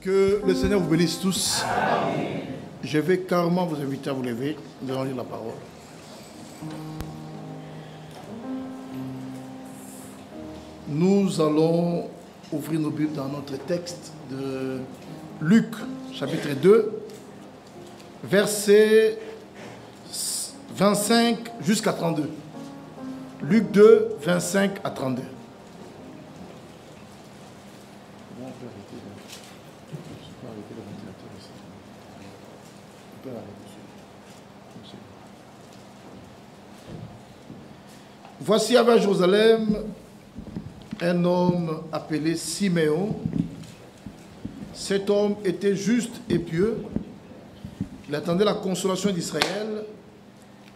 Que le Seigneur vous bénisse tous. Amen. Je vais carrément vous inviter à vous lever. Nous allons lire la parole. Nous allons ouvrir nos Bibles dans notre texte de Luc, chapitre 2, versets 25 jusqu'à 32. Luc 2, 25 à 32. Voici à Jérusalem un homme appelé Siméon. Cet homme était juste et pieux. Il attendait la consolation d'Israël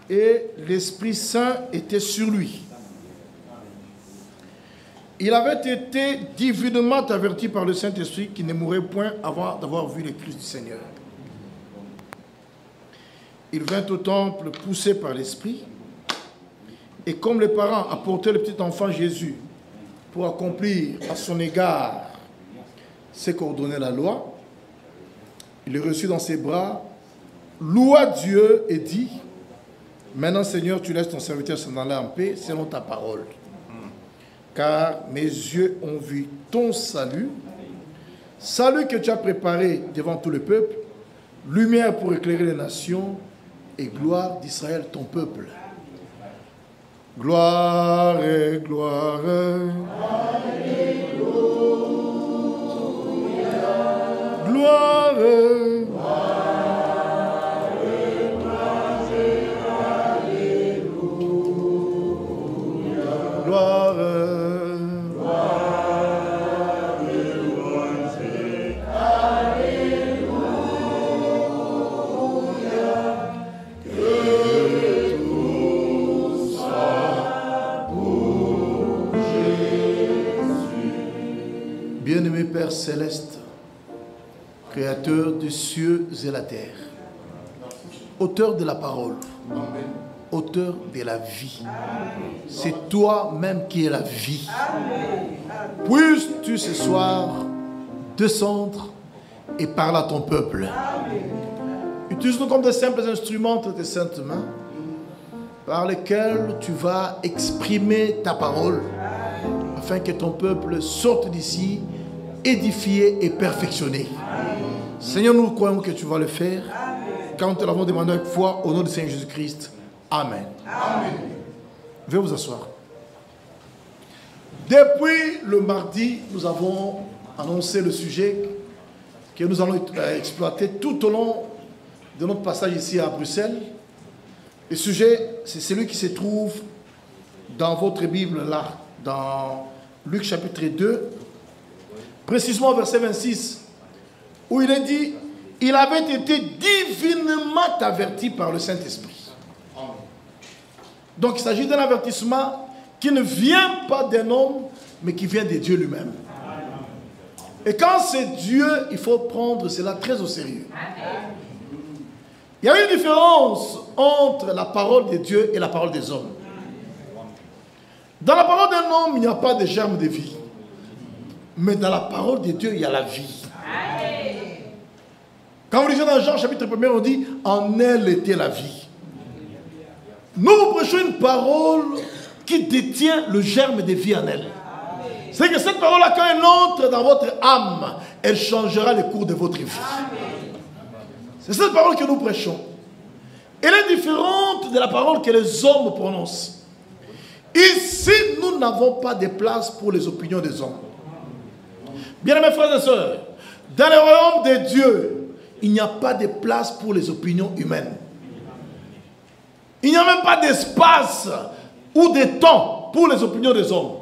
et l'Esprit Saint était sur lui. Il avait été divinement averti par le Saint-Esprit qu'il ne mourrait point avant d'avoir vu le Christ du Seigneur. Il vint au temple poussé par l'Esprit. Et comme les parents apportaient le petit enfant Jésus pour accomplir à son égard ce qu'ordonnait la loi, il le reçut dans ses bras, loua Dieu et dit: maintenant Seigneur, tu laisses ton serviteur s'en aller en paix selon ta parole. Car mes yeux ont vu ton salut, salut que tu as préparé devant tout le peuple, lumière pour éclairer les nations et gloire d'Israël ton peuple. Gloire et gloire. Alléluia. Gloire. Bien-aimé Père Céleste, Créateur des cieux et la terre, auteur de la parole, auteur de la vie, c'est toi-même qui es la vie. Puisses-tu ce soir descendre et parler à ton peuple. Utilise-nous comme de simples instruments de tes saintes mains par lesquels tu vas exprimer ta parole afin que ton peuple sorte d'ici édifié et perfectionné. Seigneur, nous croyons que tu vas le faire. Quand nous te l'avons demandé avec foi, au nom du Seigneur Jésus-Christ. Amen. Amen. Veuillez vous asseoir. Depuis le mardi, nous avons annoncé le sujet que nous allons exploiter tout au long de notre passage ici à Bruxelles. Le sujet, c'est celui qui se trouve dans votre Bible là, dans Luc chapitre 2, précisément verset 26, où il est dit: il avait été divinement averti par le Saint-Esprit. Donc il s'agit d'un avertissement qui ne vient pas d'un homme, mais qui vient de Dieu lui-même. Et quand c'est Dieu, il faut prendre cela très au sérieux. Il y a une différence entre la parole de Dieu et la parole des hommes. Dans la parole d'un homme, il n'y a pas de germe de vie. Mais dans la parole de Dieu, il y a la vie. Quand vous lisez dans Jean chapitre 1, on dit: en elle était la vie. Nous vous prêchons une parole qui détient le germe de vie en elle. C'est que cette parole-là, quand elle entre dans votre âme, elle changera le cours de votre vie. C'est cette parole que nous prêchons. Elle est différente de la parole que les hommes prononcent. Ici, nous n'avons pas de place pour les opinions des hommes. Bien mes frères et sœurs, dans le royaume de Dieu, il n'y a pas de place pour les opinions humaines. Il n'y a même pas d'espace ou de temps pour les opinions des hommes.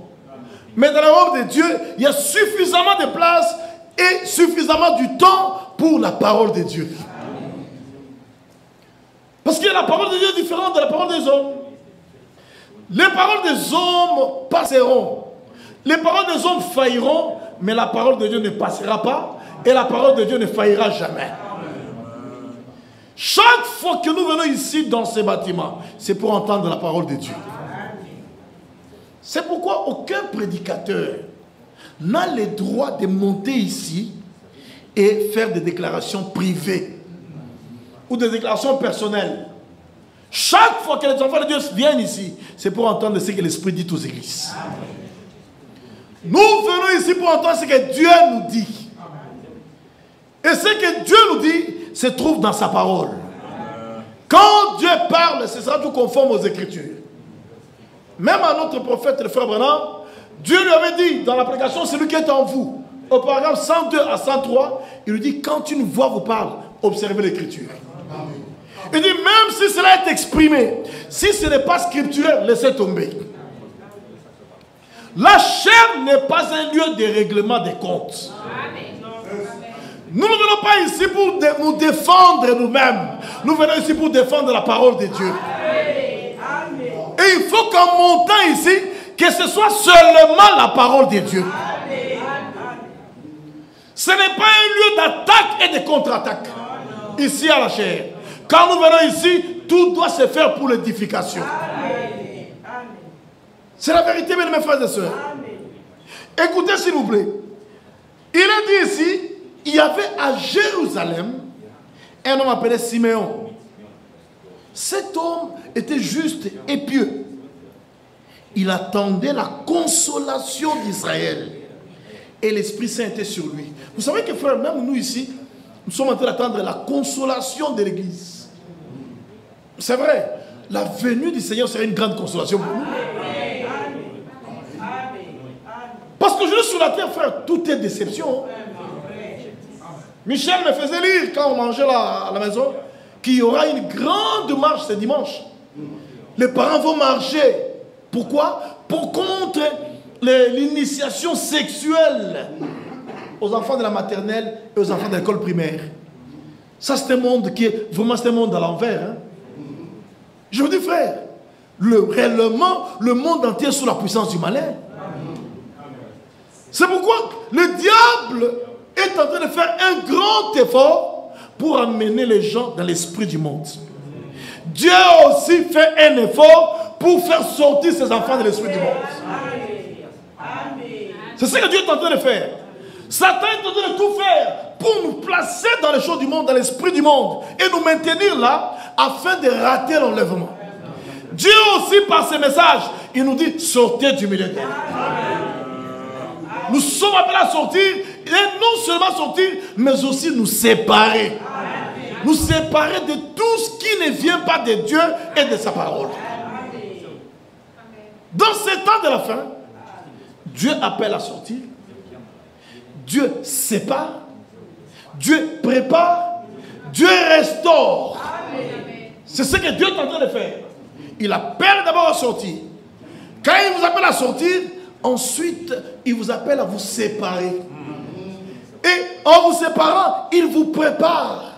Mais dans le royaume de Dieu, il y a suffisamment de place et suffisamment du temps pour la parole de Dieu. Parce que la parole de Dieu est différente de la parole des hommes. Les paroles des hommes passeront. Les paroles des hommes failliront, mais la parole de Dieu ne passera pas et la parole de Dieu ne faillira jamais. Chaque fois que nous venons ici dans ces bâtiments, c'est pour entendre la parole de Dieu. C'est pourquoi aucun prédicateur n'a le droit de monter ici et faire des déclarations privées ou des déclarations personnelles. Chaque fois que les enfants de Dieu viennent ici, c'est pour entendre ce que l'Esprit dit aux églises. Nous venons ici pour entendre ce que Dieu nous dit. Et ce que Dieu nous dit se trouve dans sa parole. Quand Dieu parle, ce sera tout conforme aux Écritures. Même à notre prophète, le frère Branham, Dieu lui avait dit dans la prédication, celui qui est en vous, au paragraphe 102 à 103, il lui dit, quand une voix vous parle, observez l'Écriture. Il dit, même si cela est exprimé, si ce n'est pas scripturaire, laissez tomber. La chair n'est pas un lieu de règlement des comptes. Nous ne venons pas ici pour nous défendre nous-mêmes. Nous venons ici pour défendre la parole de Dieu. Et il faut qu'en montant ici, que ce soit seulement la parole de Dieu. Ce n'est pas un lieu d'attaque et de contre-attaque. Ici à la chair. Quand nous venons ici, tout doit se faire pour l'édification. C'est la vérité, mes frères et sœurs. Écoutez s'il vous plaît. Il est dit ici, il y avait à Jérusalem un homme appelé Siméon. Cet homme était juste et pieux. Il attendait la consolation d'Israël. Et l'Esprit Saint était sur lui. Vous savez que frère, même nous ici, nous sommes en train d'attendre la consolation de l'Église. C'est vrai, la venue du Seigneur serait une grande consolation pour nous. Parce que je suis sur la terre, frère, tout est déception. Michel me faisait lire quand on mangeait à la maison qu'il y aura une grande marche ce dimanche. Les parents vont marcher. Pourquoi? Pour contre l'initiation sexuelle aux enfants de la maternelle et aux enfants de l'école primaire. Ça, c'est un monde qui est vraiment un monde à l'envers. Hein? Je vous dis, frère, réellement, le monde entier est sous la puissance du malin. C'est pourquoi le diable est en train de faire un grand effort pour amener les gens dans l'esprit du monde. Dieu a aussi fait un effort pour faire sortir ses enfants de l'esprit du monde. C'est ce que Dieu est en train de faire. Satan est en train de tout faire pour nous placer dans les choses du monde, dans l'esprit du monde, et nous maintenir là afin de rater l'enlèvement. Dieu aussi, par ses messages, il nous dit, sortez du milieu d'elle. Nous sommes appelés à sortir, et non seulement sortir, mais aussi nous séparer. Nous séparer de tout ce qui ne vient pas de Dieu et de sa parole. Dans ces temps de la fin, Dieu appelle à sortir. Dieu sépare. Dieu prépare. Dieu restaure. C'est ce que Dieu est en train de faire. Il appelle d'abord à sortir. Quand il vous appelle à sortir, ensuite, il vous appelle à vous séparer. Et en vous séparant, il vous prépare.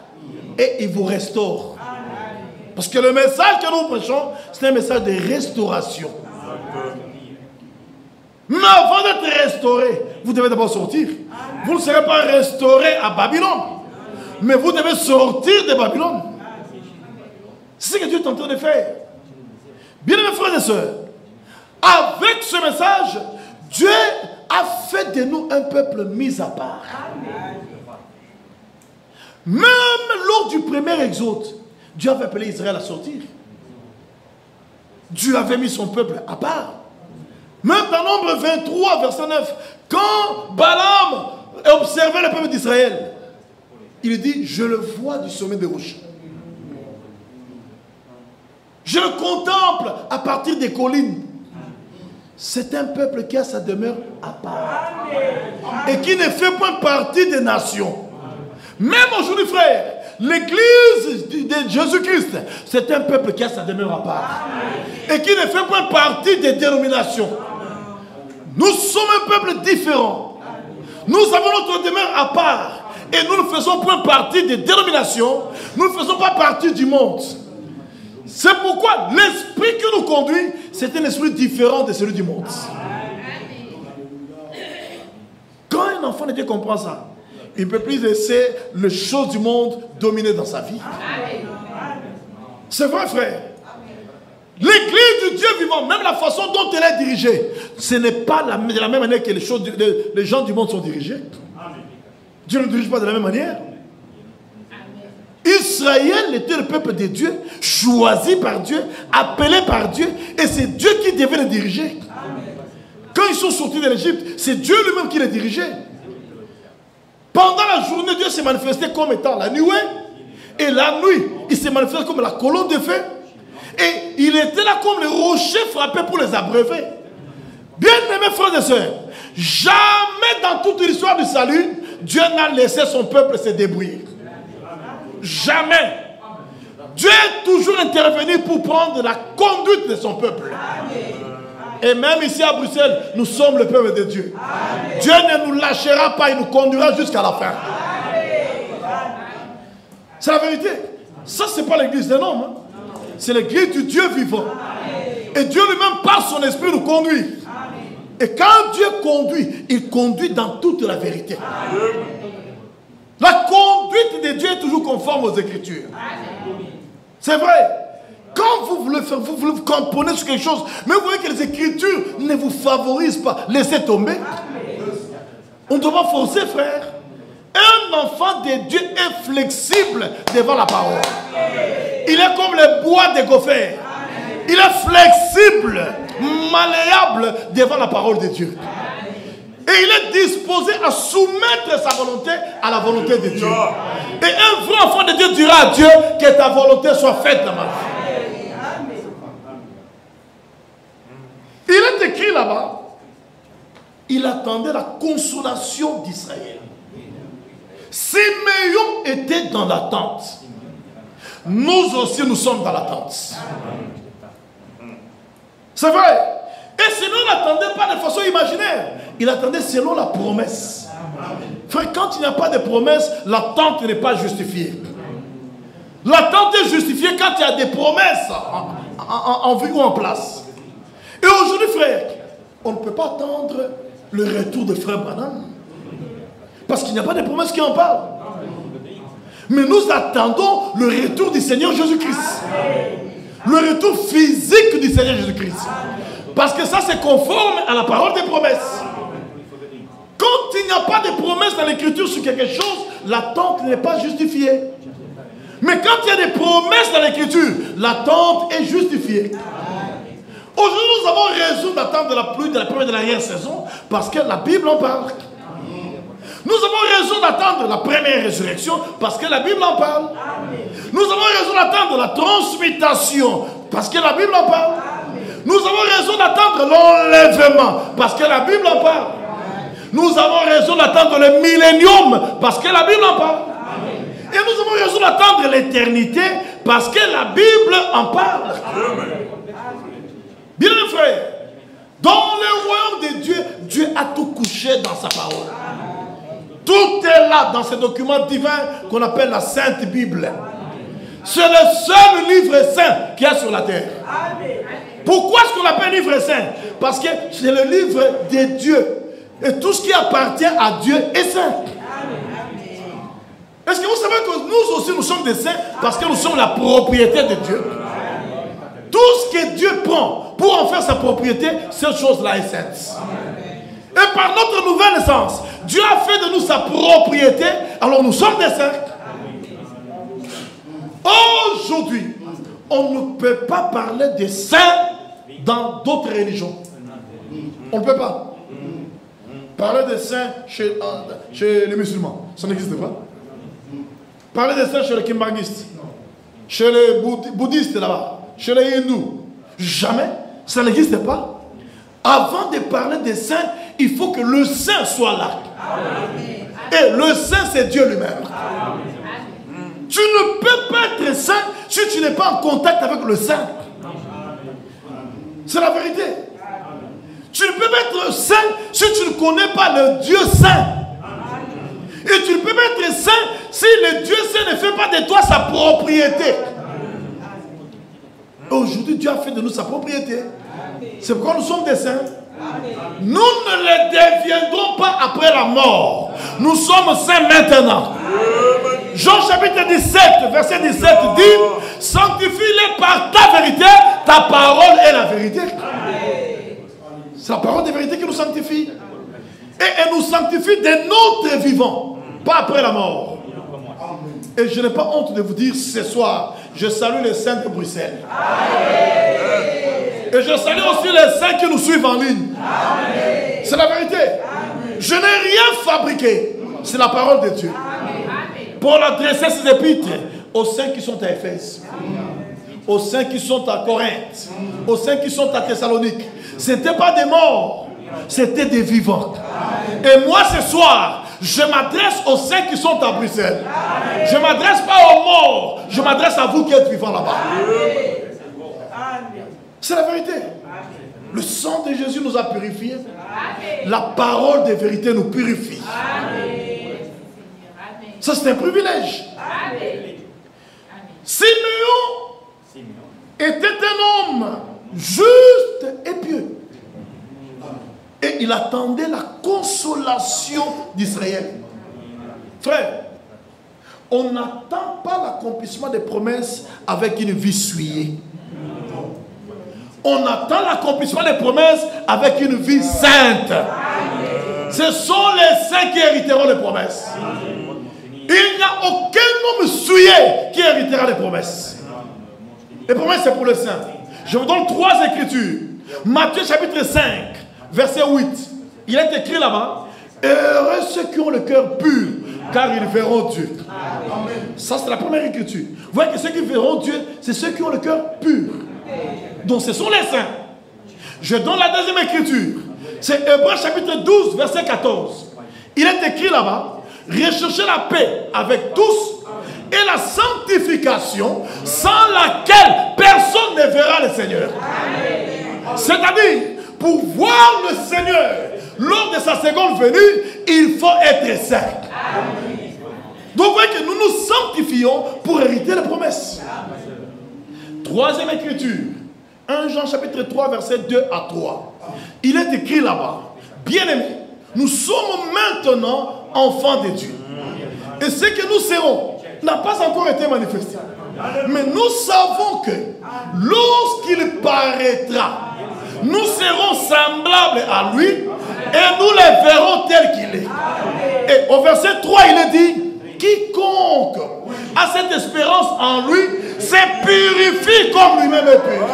Et il vous restaure. Parce que le message que nous prêchons, c'est un message de restauration. Mais avant d'être restauré, vous devez d'abord sortir. Vous ne serez pas restauré à Babylone. Mais vous devez sortir de Babylone. C'est ce que Dieu est en train de faire. Bien mes frères et sœurs, avec ce message, Dieu a fait de nous un peuple mis à part. Même lors du premier exode, Dieu avait appelé Israël à sortir. Dieu avait mis son peuple à part. Même dans Nombre 23, verset 9, quand Balaam observait le peuple d'Israël, il dit, je le vois du sommet des rochers. Je le contemple à partir des collines. C'est un peuple qui a sa demeure à part. Et qui ne fait pas partie des nations. Même aujourd'hui, frère, l'église de Jésus-Christ, c'est un peuple qui a sa demeure à part. Et qui ne fait pas partie des dénominations. Nous sommes un peuple différent. Nous avons notre demeure à part. Et nous ne faisons pas partie des dénominations. Nous ne faisons pas partie du monde. C'est pourquoi l'esprit qui nous conduit, c'est un esprit différent de celui du monde. Quand un enfant de Dieu comprend ça, il ne peut plus laisser les choses du monde dominer dans sa vie. C'est vrai, frère. L'église du Dieu vivant, même la façon dont elle est dirigée, ce n'est pas de la même manière que les gens du monde sont dirigés. Dieu ne dirige pas de la même manière. Israël était le peuple de Dieu, choisi par Dieu, appelé par Dieu, et c'est Dieu qui devait les diriger. Quand ils sont sortis de l'Égypte, c'est Dieu lui-même qui les dirigeait. Pendant la journée, Dieu s'est manifesté comme étant la nuée, et la nuit, il s'est manifesté comme la colonne de feu, et il était là comme le rocher frappé pour les abreuver. Bien-aimés frères et sœurs, jamais dans toute l'histoire du salut, Dieu n'a laissé son peuple se débrouiller. Jamais. Dieu est toujours intervenu pour prendre la conduite de son peuple. Et même ici à Bruxelles, nous sommes le peuple de Dieu. Dieu ne nous lâchera pas, il nous conduira jusqu'à la fin. C'est la vérité. Ça, ce n'est pas l'église d'un homme. C'est l'église du Dieu vivant. Et Dieu lui-même, par son esprit, nous conduit. Et quand Dieu conduit, il conduit dans toute la vérité. La conduite de Dieu est toujours conforme aux Écritures. C'est vrai. Quand vous voulez faire, vous voulez vous camponner sur quelque chose, mais vous voyez que les Écritures ne vous favorisent pas, laissez tomber. On ne doit pas forcer, frère. Un enfant de Dieu est flexible devant la parole. Il est comme le bois de gopher. Il est flexible, malléable devant la parole de Dieu. Et il est disposé à soumettre sa volonté à la volonté de Dieu. Et un vrai enfant de Dieu dira à Dieu que ta volonté soit faite dans ma vie. Il est écrit là-bas, il attendait la consolation d'Israël. Siméon était dans l'attente. Nous aussi, nous sommes dans l'attente. C'est vrai. Et sinon, il n'attendait pas de façon imaginaire. Il attendait selon la promesse. Frère, quand il n'y a pas de promesse, l'attente n'est pas justifiée. L'attente est justifiée quand il y a des promesses en vue ou en place. Et aujourd'hui, frère, on ne peut pas attendre le retour de frère Branham. Parce qu'il n'y a pas de promesses qui en parlent. Mais nous attendons le retour du Seigneur Jésus-Christ. Le retour physique du Seigneur Jésus-Christ. Parce que ça, c'est conforme à la parole des promesses. Quand il n'y a pas de promesses dans l'Écriture sur quelque chose, l'attente n'est pas justifiée. Mais quand il y a des promesses dans l'Écriture, l'attente est justifiée. Aujourd'hui, nous avons raison d'attendre de la pluie de la première et de l'arrière-saison parce que la Bible en parle. Nous avons raison d'attendre la première résurrection parce que la Bible en parle. Nous avons raison d'attendre la transmutation parce que la Bible en parle. Nous avons raison d'attendre l'enlèvement parce que la Bible en parle. Nous avons raison d'attendre le millénium parce que la Bible en parle. Et nous avons raison d'attendre l'éternité parce que la Bible en parle. Bien frère, dans le royaume de Dieu, Dieu a tout couché dans sa parole. Tout est là dans ce document divin qu'on appelle la Sainte Bible. C'est le seul livre saint qu'il y a sur la terre. Pourquoi est-ce qu'on l'appelle livre saint? Parce que c'est le livre de Dieu. Et tout ce qui appartient à Dieu est saint. Est-ce que vous savez que nous aussi nous sommes des saints parce que nous sommes la propriété de Dieu? Tout ce que Dieu prend pour en faire sa propriété, cette chose-là est sainte. Et par notre nouvelle naissance, Dieu a fait de nous sa propriété, alors nous sommes des saints. Aujourd'hui, on ne peut pas parler des saints dans d'autres religions. On ne peut pas. Parler des saints chez les musulmans, ça n'existe pas. Parler des saints chez les kimbanguistes, chez les bouddhistes là-bas, chez les hindous, jamais, ça n'existe pas. Avant de parler des saints, il faut que le saint soit là. Et le saint, c'est Dieu lui-même. Tu ne peux pas être saint si tu n'es pas en contact avec le saint. C'est la vérité. Tu ne peux pas être saint si tu ne connais pas le Dieu saint. Et tu ne peux pas être saint si le Dieu saint ne fait pas de toi sa propriété. Aujourd'hui, Dieu a fait de nous sa propriété. C'est pourquoi nous sommes des saints. Nous ne les deviendrons pas après la mort. Nous sommes saints maintenant. Jean chapitre 17, verset 17 dit: sanctifie-les par ta vérité, ta parole est la vérité. C'est la parole de vérité qui nous sanctifie. Et elle nous sanctifie de notre vivant. pas après la mort. Et je n'ai pas honte de vous dire ce soir, je salue les saints de Bruxelles. Et je salue aussi les saints qui nous suivent en ligne. C'est la vérité. Je n'ai rien fabriqué. C'est la parole de Dieu. Paul a adressé ses épîtres aux saints qui sont à Éphèse, aux saints qui sont à Corinthe, aux saints qui sont à Thessalonique. Ce n'était pas des morts, c'était des vivants. Et moi ce soir, je m'adresse aux saints qui sont à Bruxelles. Je ne m'adresse pas aux morts, je m'adresse à vous qui êtes vivants là-bas. C'est la vérité. Le sang de Jésus nous a purifiés. La parole de vérité nous purifie. Ça, c'est un privilège. Simeon était un homme juste et pieux. Et il attendait la consolation d'Israël. Frère, on n'attend pas l'accomplissement des promesses avec une vie souillée. On attend l'accomplissement des promesses avec une vie sainte. Ce sont les saints qui hériteront les promesses. Il n'y a aucun homme souillé qui héritera les promesses. Les promesses, c'est pour les saints. Je vous donne 3 écritures. Matthieu chapitre 5, verset 8. Il est écrit là-bas: heureux ceux qui ont le cœur pur, car ils verront Dieu. Ça, c'est la première écriture. Vous voyez que ceux qui verront Dieu, c'est ceux qui ont le cœur pur. Donc, ce sont les saints. Je donne la deuxième écriture. C'est Hébreux chapitre 12, verset 14. Il est écrit là-bas: recherchez la paix avec tous et la sanctification sans laquelle personne ne verra le Seigneur. C'est-à-dire, pour voir le Seigneur lors de sa seconde venue, il faut être saint. Donc vous voyez que nous nous sanctifions pour hériter les promesses. Troisième écriture, 1 Jean chapitre 3, verset 2 à 3. Il est écrit là-bas: bien-aimés, nous sommes maintenant enfants de Dieu. Et ce que nous serons n'a pas encore été manifesté. Mais nous savons que lorsqu'il paraîtra, nous serons semblables à lui et nous les verrons tel qu'il est. Et au verset 3, il est dit: quiconque a cette espérance en lui se purifie comme lui-même est pur.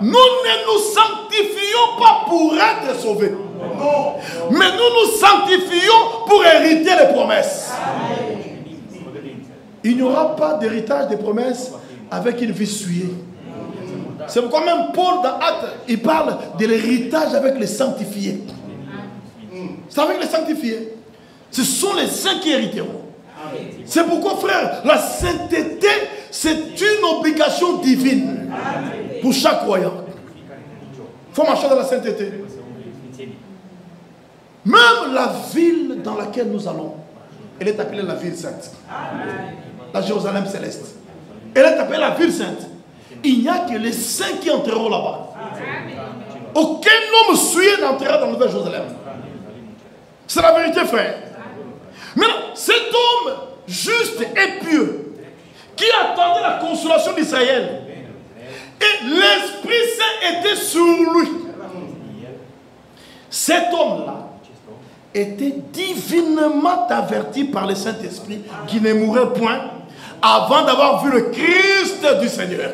Nous ne nous sanctifions pas pour être sauvés. Mais nous nous sanctifions pour hériter les promesses. Il n'y aura pas d'héritage des promesses avec une vie souillée. C'est pourquoi même Paul dans Actes, il parle de l'héritage avec les sanctifiés. C'est avec les sanctifiés. Ce sont les saints qui hériteront. C'est pourquoi, frère, la sainteté, c'est une obligation divine pour chaque croyant. Il faut marcher dans la sainteté. Même la ville dans laquelle nous allons, elle est appelée la ville sainte. La Jérusalem céleste. Elle est appelée la ville sainte. Il n'y a que les saints qui entreront là-bas. Aucun homme souillé n'entrera dans la Nouvelle Jérusalem. C'est la vérité, frère. Maintenant, cet homme juste et pieux, qui attendait la consolation d'Israël, et l'Esprit Saint était sur lui. Cet homme-là était divinement averti par le Saint-Esprit qui ne mourrait point avant d'avoir vu le Christ du Seigneur.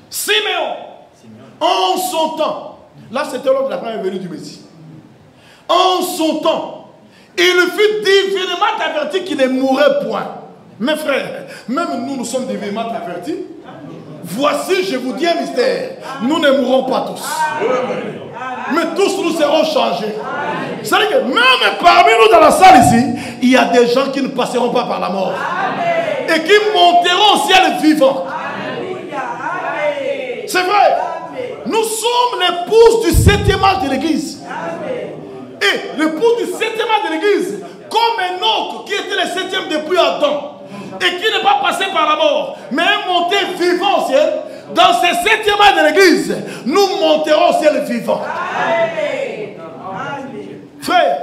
Simeon, en son temps, là c'était lors de la première venue du Messie, en son temps, il fut divinement averti qu'il ne mourrait point. Mes frères, même nous sommes divinement avertis. Voici, je vous dis un mystère, nous ne mourrons pas tous. Mais tous nous serons changés. C'est-à-dire que même parmi nous dans la salle ici, il y a des gens qui ne passeront pas par la mort. Et qui monteront au ciel vivant. C'est vrai. Nous sommes l'épouse du 7e âge de l'église. Et l'épouse du 7e âge de l'église, comme Enoch qui était le 7e depuis Adam, et qui n'est pas passé par la mort, mais est monté vivant au ciel, dans ce 7e âge de l'église, nous monterons au ciel vivant. Frère,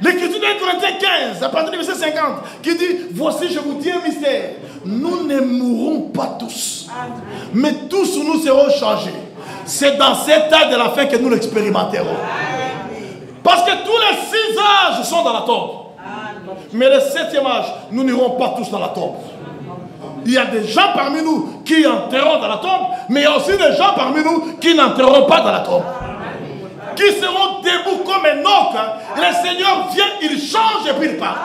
l'écriture de Corinthiens 15, à partir du verset 50, qui dit: voici, je vous dis un mystère, nous ne mourrons pas tous, mais tous nous serons changés. C'est dans cet âge de la fin que nous l'expérimenterons. Parce que tous les 6 âges sont dans la tombe. Mais le 7e âge, nous n'irons pas tous dans la tombe. Il y a des gens parmi nous qui entreront dans la tombe, mais il y a aussi des gens parmi nous qui n'entreront pas dans la tombe. Qui seront debout comme un oc. Le Seigneur vient, il change et puis il part.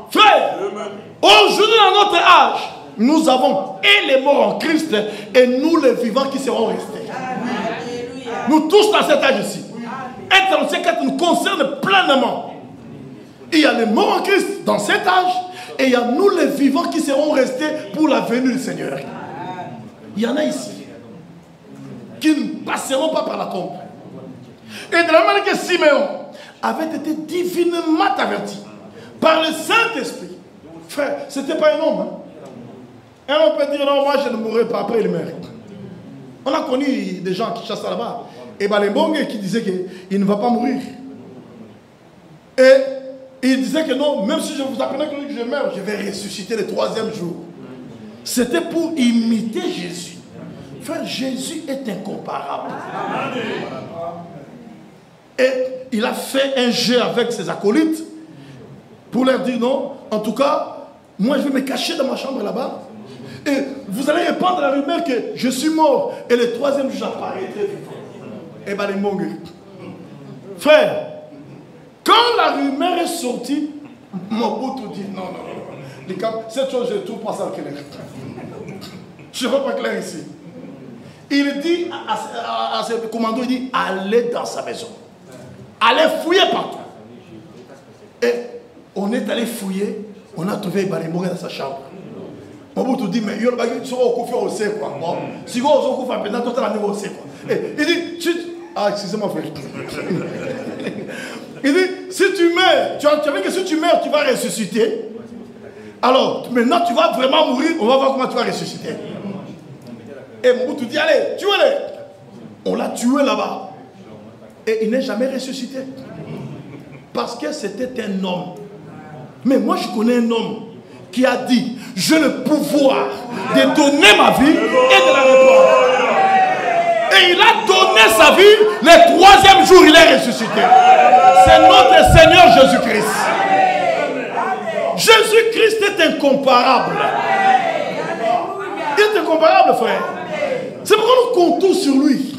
Frère, aujourd'hui dans notre âge, nous avons et les morts en Christ et nous les vivants qui seront restés. Nous tous dans cet âge ici. Être dans cet âge nous concerne pleinement. Il y a les morts en Christ dans cet âge et il y a nous les vivants qui seront restés pour la venue du Seigneur. Il y en a ici qui ne passeront pas par la tombe. Et de la manière que Simeon avait été divinement averti par le Saint-Esprit. Frère, ce n'était pas un homme. Hein? Un homme peut dire non, moi je ne mourrai pas, après il meurt. On a connu des gens qui chassent là-bas. Et Balembongue qui disait qu'il ne va pas mourir. Et il disait que non, même si je vous apprenais que je meurs, je vais ressusciter le 3e jour. C'était pour imiter Jésus. Frère, Jésus est incomparable. Et il a fait un jeu avec ses acolytes pour leur dire non, en tout cas, moi je vais me cacher dans ma chambre là-bas. Et vous allez répandre la rumeur que je suis mort et le 3e jour j'apparaîtrai vivant. Et bien les mongues. Frère, quand la rumeur est sortie, Mobutu dit non, non, non. Cette chose, je ne trouve pas ça clair. Je ne vois pas clair ici. Il dit à ses commandos, il dit, allez dans sa maison. Allez fouiller partout. Et on est allé fouiller, on a trouvé Barimboga dans sa chambre. Mobutu dit, mais il y a des gens qui ont fait quoi. Si vous avez fait un peu, tout le monde quoi. Il dit, ah, excusez-moi, frère. Il dit, si tu meurs, tu as vu que si tu meurs, tu vas ressusciter. Alors, maintenant, tu vas vraiment mourir, on va voir comment tu vas ressusciter. Et Mobutu dit, allez, tuez-les. On l'a tué là-bas. Et il n'est jamais ressuscité. Parce que c'était un homme. Mais moi, je connais un homme qui a dit, j'ai le pouvoir de donner ma vie et de la reprendre. Et il a donné sa vie, le 3e jour, il est ressuscité. C'est notre Seigneur Jésus-Christ. Jésus-Christ est incomparable. Il est incomparable, frère. C'est pourquoi nous comptons sur lui.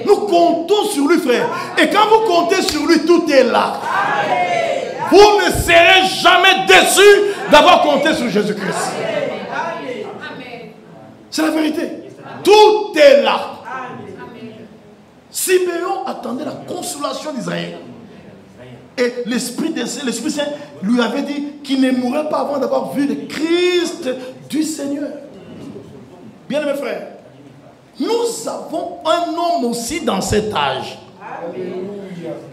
Nous comptons sur lui, frère. Et quand vous comptez sur lui, tout est là. Vous ne serez jamais déçus d'avoir compté sur Jésus-Christ. C'est la vérité. Tout est là. Siméon attendait la consolation d'Israël. Et l'Esprit Saint lui avait dit qu'il ne mourrait pas avant d'avoir vu le Christ du Seigneur. Bien mes frères, nous avons un homme aussi dans cet âge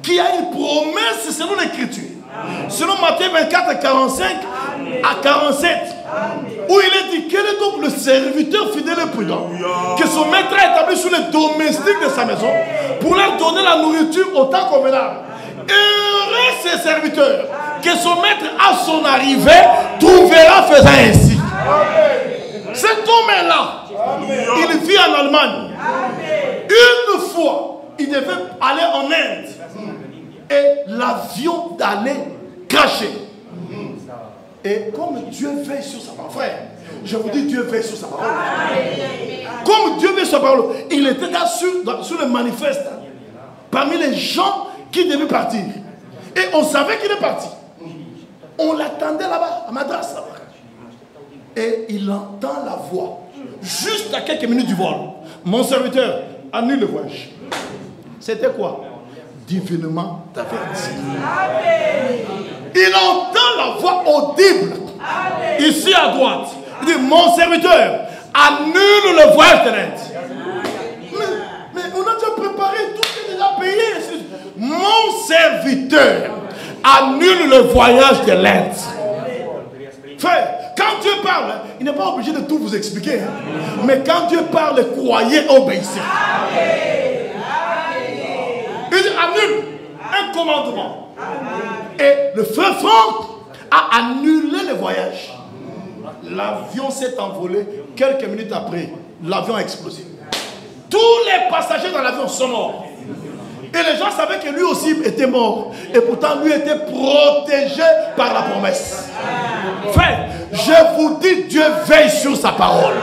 qui a une promesse selon l'Écriture. Selon Matthieu 24, 45 à 47, où il est dit, quel est donc le serviteur fidèle et prudent que son maître a établi sur les domestiques de sa maison pour leur donner la nourriture au temps convenable. Heureux ces serviteurs que son maître à son arrivée trouvera faisant ainsi. Cet homme est là. Il vit en Allemagne. Une fois, il devait aller en Inde. Et l'avion allait cracher. Et comme Dieu veille sur sa parole, frère, je vous dis, Dieu veille sur sa parole. Comme Dieu veille sur sa parole, il était là sur le manifeste, parmi les gens qui devaient partir. Et on savait qu'il est parti. On l'attendait là-bas, à Madras, là-bas. Et il entend la voix, juste à quelques minutes du vol. Mon serviteur, annule le voyage. C'était quoi? Divinement averti. Il entend la voix audible. Ici à droite. Il dit, mon serviteur, annule le voyage de l'Inde. Mais on a déjà préparé, tout est déjà payé. Mon serviteur, annule le voyage de l'Inde. Frère, quand Dieu parle, il n'est pas obligé de tout vous expliquer. Hein. Mais quand Dieu parle, croyez, obéissez. Il dit annule un commandement. Et le frère Franck a annulé le voyage. L'avion s'est envolé. Quelques minutes après, l'avion a explosé. Tous les passagers dans l'avion sont morts. Et les gens savaient que lui aussi était mort. Et pourtant, lui était protégé par la promesse. Frère, je vous dis, Dieu veille sur sa parole.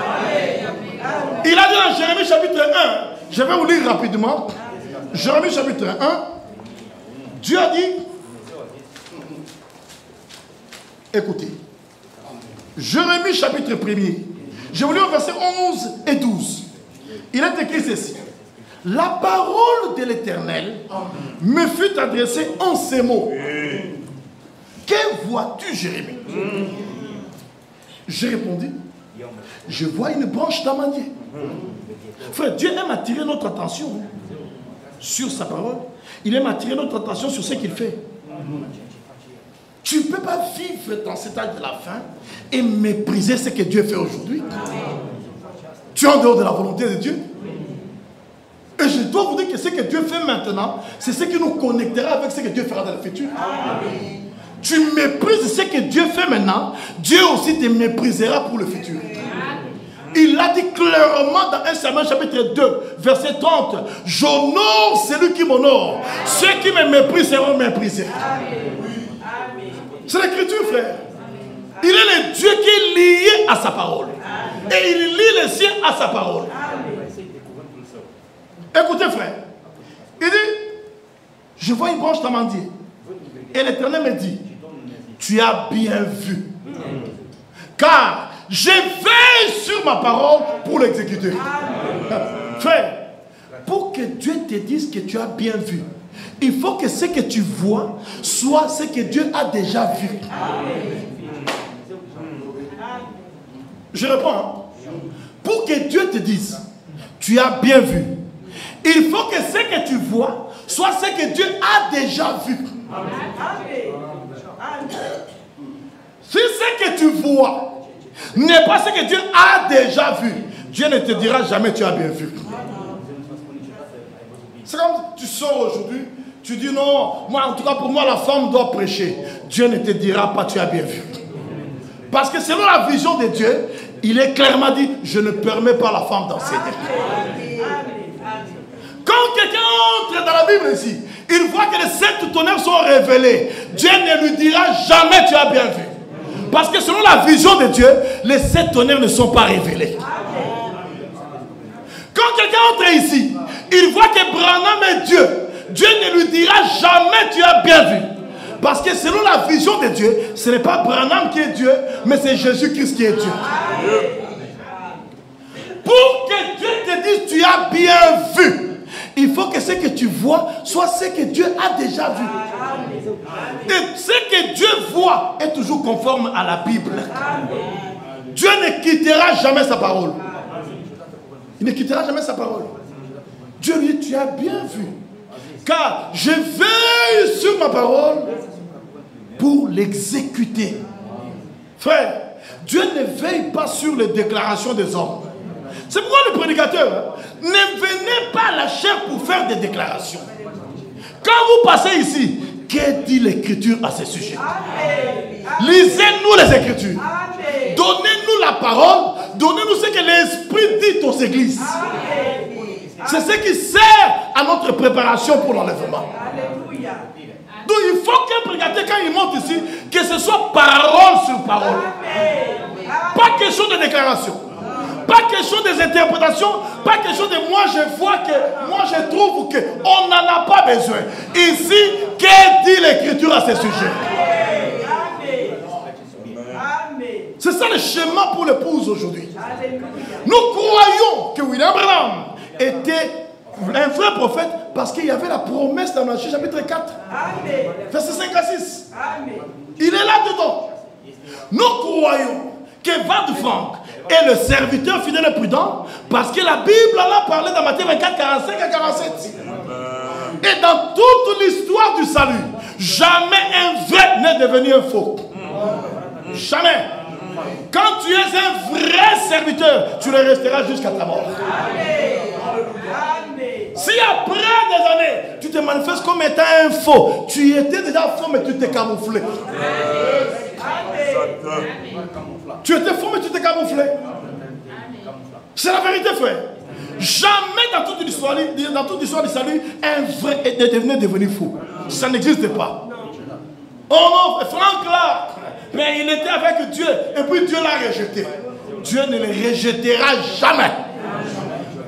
Il a dit dans Jérémie chapitre 1, je vais vous lire rapidement. Jérémie chapitre 1, Dieu a dit, écoutez, Jérémie chapitre 1er, je vous lis au verset 11 et 12. Il est écrit ceci. La parole de l'Éternel me fut adressée en ces mots. Que vois-tu, Jérémie? J'ai répondu, je vois une branche d'amandier. Frère, Dieu aime attirer notre attention sur sa parole. Il aime attirer notre attention sur ce qu'il fait. Tu ne peux pas vivre dans cet âge de la fin et mépriser ce que Dieu fait aujourd'hui. Tu es en dehors de la volonté de Dieu. Et je dois vous dire que ce que Dieu fait maintenant, c'est ce qui nous connectera avec ce que Dieu fera dans le futur. Amen. Tu méprises ce que Dieu fait maintenant, Dieu aussi te méprisera pour le futur. Il l'a dit clairement dans 1 Samuel chapitre 2, verset 30. J'honore celui qui m'honore. Ceux qui me méprisent seront méprisés. C'est l'écriture, frère. Il est le Dieu qui est lié à sa parole. Et il lie les siens à sa parole. Écoutez, frère. Il dit, je vois une branche d'amandier. Et l'Éternel me dit, tu as bien vu. Car je veille sur ma parole pour l'exécuter. Frère, pour que Dieu te dise que tu as bien vu, il faut que ce que tu vois soit ce que Dieu a déjà vu. Je réponds. Hein? Pour que Dieu te dise, tu as bien vu, il faut que ce que tu vois soit ce que Dieu a déjà vu. Si ce que tu vois n'est pas ce que Dieu a déjà vu, Dieu ne te dira jamais tu as bien vu. C'est comme tu sors aujourd'hui, tu dis non, moi en tout cas pour moi la femme doit prêcher. Dieu ne te dira pas tu as bien vu. Parce que selon la vision de Dieu, il est clairement dit, je ne permets pas la femme d'enseigner. Quand quelqu'un entre dans la Bible ici, il voit que les 7 tonnerres sont révélés. Dieu ne lui dira jamais tu as bien vu. Parce que selon la vision de Dieu, les 7 tonnerres ne sont pas révélés. Quand quelqu'un entre ici, il voit que Branham est Dieu. Dieu ne lui dira jamais tu as bien vu. Parce que selon la vision de Dieu, ce n'est pas Branham qui est Dieu, mais c'est Jésus-Christ qui est Dieu. Pour que Dieu te dise tu as bien vu, il faut que ce que tu vois soit ce que Dieu a déjà vu. Et ce que Dieu voit est toujours conforme à la Bible. Dieu ne quittera jamais sa parole. Il ne quittera jamais sa parole. Dieu lui dit, tu as bien vu. Car je veille sur ma parole pour l'exécuter. Frère, Dieu ne veille pas sur les déclarations des hommes. C'est pourquoi le prédicateur, ne venez pas à la chair pour faire des déclarations. Quand vous passez ici, que dit l'Écriture à ce sujet? Lisez-nous les Écritures. Donnez-nous la parole. Donnez-nous ce que l'Esprit dit aux églises. C'est ce qui sert à notre préparation pour l'enlèvement. Donc il faut qu'un prédicateur, quand il monte ici, que ce soit parole sur parole. Pas question de déclaration. Pas question des interprétations, pas question de moi je vois que, moi je trouve qu'on n'en a pas besoin. Ici, que dit l'Écriture à ce sujet? C'est ça le schéma pour l'épouse aujourd'hui. Nous croyons que William Branham était un vrai prophète parce qu'il y avait la promesse dans Matthieu chapitre 4, verset 5 à 6. Il est là-dedans. Nous croyons que Van Frank est le serviteur fidèle et prudent parce que la Bible en a parlé dans Matthieu 24, 45 à 47. Et dans toute l'histoire du salut, jamais un vrai n'est devenu un faux. Jamais. Quand tu es un vrai serviteur, tu le resteras jusqu'à ta mort. Si après des années, tu te manifestes comme étant un faux, tu étais déjà faux mais tu t'es camouflé. Tu étais faux mais tu t'es camouflé. C'est la vérité, frère. Jamais dans toute l'histoire du salut, un vrai est devenu fou. Ça n'existe pas. Oh non, Franck là, mais il était avec Dieu et puis Dieu l'a rejeté. Dieu ne le rejettera jamais.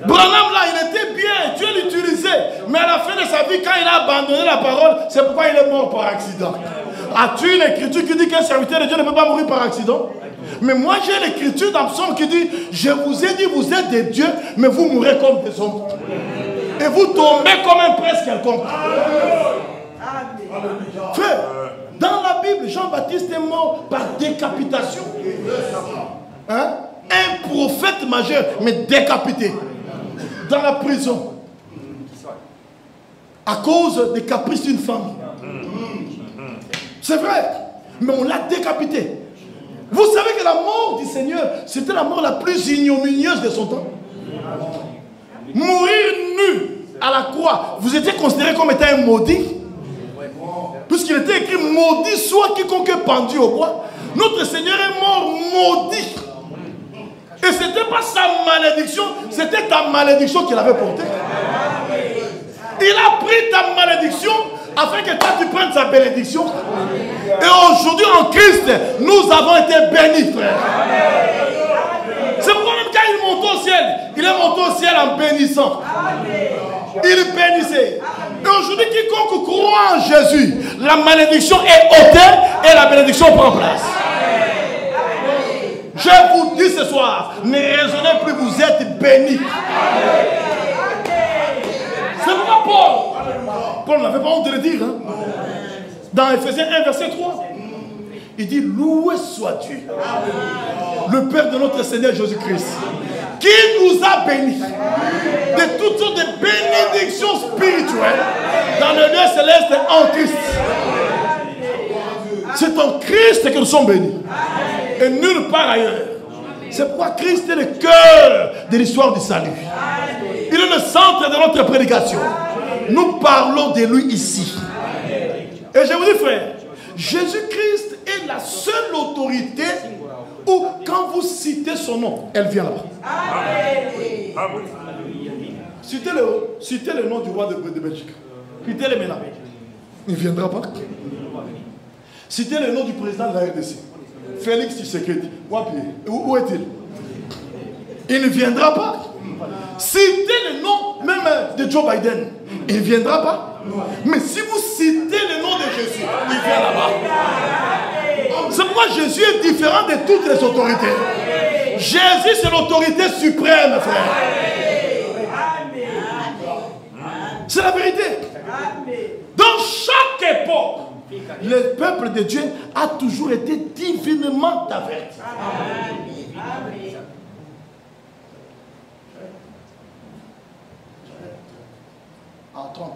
Branham là, il était bien, Dieu l'utilisait. Mais à la fin de sa vie, quand il a abandonné la parole, c'est pourquoi il est mort par accident. As-tu une écriture qui dit qu'un serviteur de Dieu ne peut pas mourir par accident? Mais moi j'ai l'écriture dans Psaume qui dit, je vous ai dit, vous êtes des dieux, mais vous mourrez comme des hommes. Et vous tombez comme un prince quelconque. Frère, dans la Bible, Jean-Baptiste est mort par décapitation. Hein? Un prophète majeur, mais décapité. Dans la prison. À cause des caprices d'une femme. C'est vrai. Mais on l'a décapité. Vous savez que la mort du Seigneur, c'était la mort la plus ignominieuse de son temps. Mourir nu à la croix, vous étiez considéré comme étant un maudit. Puisqu'il était écrit, maudit soit quiconque est pendu au bois. Notre Seigneur est mort maudit. Et ce n'était pas sa malédiction, c'était ta malédiction qu'il avait portée. Il a pris ta malédiction afin que toi tu prennes sa bénédiction. Et aujourd'hui en Christ, nous avons été bénis, frère. C'est pourquoi même quand il monte au ciel, il est monté au ciel en bénissant. Il bénissait. Et aujourd'hui, quiconque croit en Jésus, la malédiction est ôtée et la bénédiction prend place. Je vous dis ce soir, ne raisonnez plus, vous êtes bénis. C'est pourquoi Paul n'avait pas honte de le dire. Hein? Dans Ephésiens 1, verset 3, il dit, loué soit Dieu, le Père de notre Seigneur Jésus-Christ, qui nous a bénis de toutes sortes de bénédictions spirituelles dans le lieu céleste en Christ. C'est en Christ que nous sommes bénis. Et nulle part ailleurs. C'est pourquoi Christ est le cœur de l'histoire du salut. Il est le centre de notre prédication. Nous parlons de lui ici. Et je vous dis, frère, Jésus-Christ est la seule autorité où, quand vous citez son nom, elle vient là-bas. Citez le nom du roi de Belgique. Citez-le maintenant. Il ne viendra pas. Citez le nom du président de la RDC. Félix Tshisekedi. Où est-il? Il ne viendra pas. Citez le nom même de Joe Biden. Il ne viendra pas. Mais si vous citez le nom de Jésus, il vient là-bas. C'est pourquoi Jésus est différent de toutes les autorités. Jésus, c'est l'autorité suprême, frère. C'est la vérité. Dans chaque époque, le peuple de Dieu a toujours été divinement averti. Ah, 30 ans.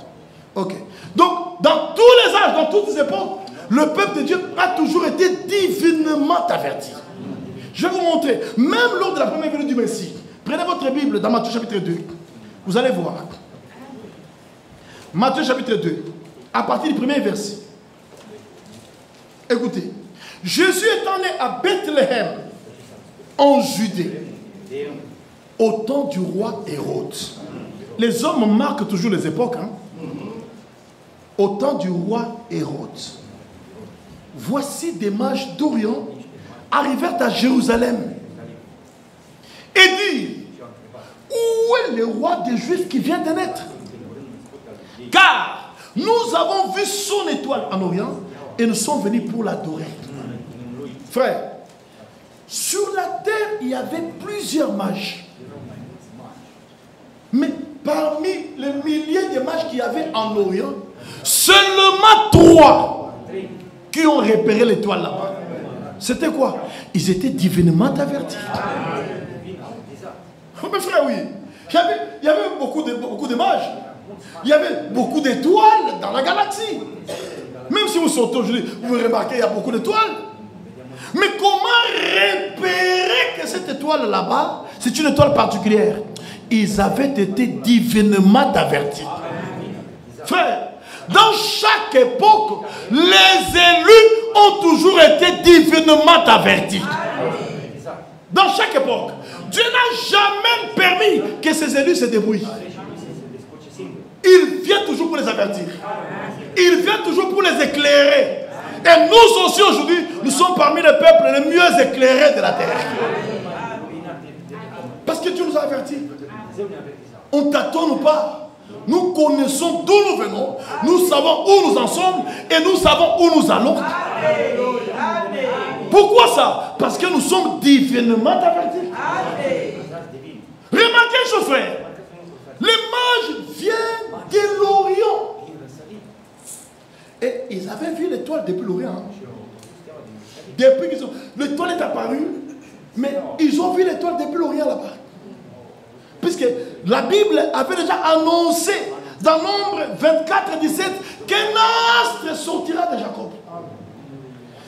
Ok. Donc, dans tous les âges, dans toutes les époques, le peuple de Dieu a toujours été divinement averti. Je vais vous montrer. Même lors de la première venue du Messie, prenez votre Bible dans Matthieu chapitre 2. Vous allez voir. Matthieu chapitre 2, à partir du premier verset. Écoutez, Jésus étant né à Bethléem, en Judée, au temps du roi Hérode. Les hommes marquent toujours les époques. Hein? Au temps du roi Hérode. Voici des mages d'Orient arrivèrent à Jérusalem et dirent, où est le roi des Juifs qui vient de naître? Car nous avons vu son étoile en Orient et nous sommes venus pour l'adorer. Frère, sur la terre, il y avait plusieurs mages. Mais parmi les milliers de mages qu'il y avait en Orient, seulement 3 qui ont repéré l'étoile là-bas. C'était quoi? Ils étaient divinement avertis. Mais frère, oui. Il y avait beaucoup de mages. Il y avait beaucoup d'étoiles dans la galaxie. Même si vous sortez aujourd'hui, vous remarquez, il y a beaucoup d'étoiles. Mais comment repérer que cette étoile là-bas, c'est une étoile particulière? Ils avaient été divinement avertis. Frère, dans chaque époque, les élus ont toujours été divinement avertis. Dans chaque époque, Dieu n'a jamais permis que ses élus se débrouillent. Il vient toujours pour les avertir. Il vient toujours pour les éclairer. Et nous aussi aujourd'hui, nous sommes parmi les peuples les mieux éclairés de la terre. Parce que Dieu nous a avertis. On ne tâtonne pas. Nous connaissons d'où nous venons. Nous savons où nous en sommes. Et nous savons où nous allons. Pourquoi ça? Parce que nous sommes divinement avertis. Remarquez une chose, frère. Les mages viennent de l'Orient. Et ils avaient vu l'étoile depuis l'Orient. Depuis qu'ils ont... L'étoile est apparue, mais ils ont vu l'étoile depuis l'Orient là-bas. Puisque la Bible avait déjà annoncé dans Nombre 24, 17 qu'un astre sortira de Jacob.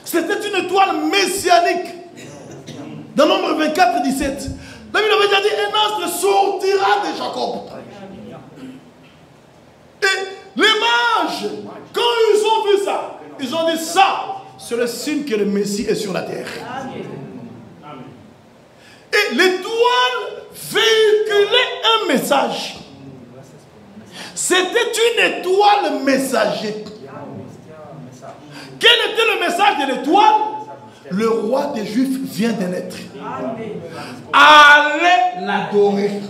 C'était une étoile messianique. Dans Nombre 24, 17. La Bible avait déjà dit un astre sortira de Jacob. Et les mages, quand ils ont vu ça, ils ont dit ça, c'est le signe que le Messie est sur la terre. Et l'étoile véhiculait un message. C'était une étoile messager. Quel était le message de l'étoile? Le roi des Juifs vient de naître. Allez l'adorer.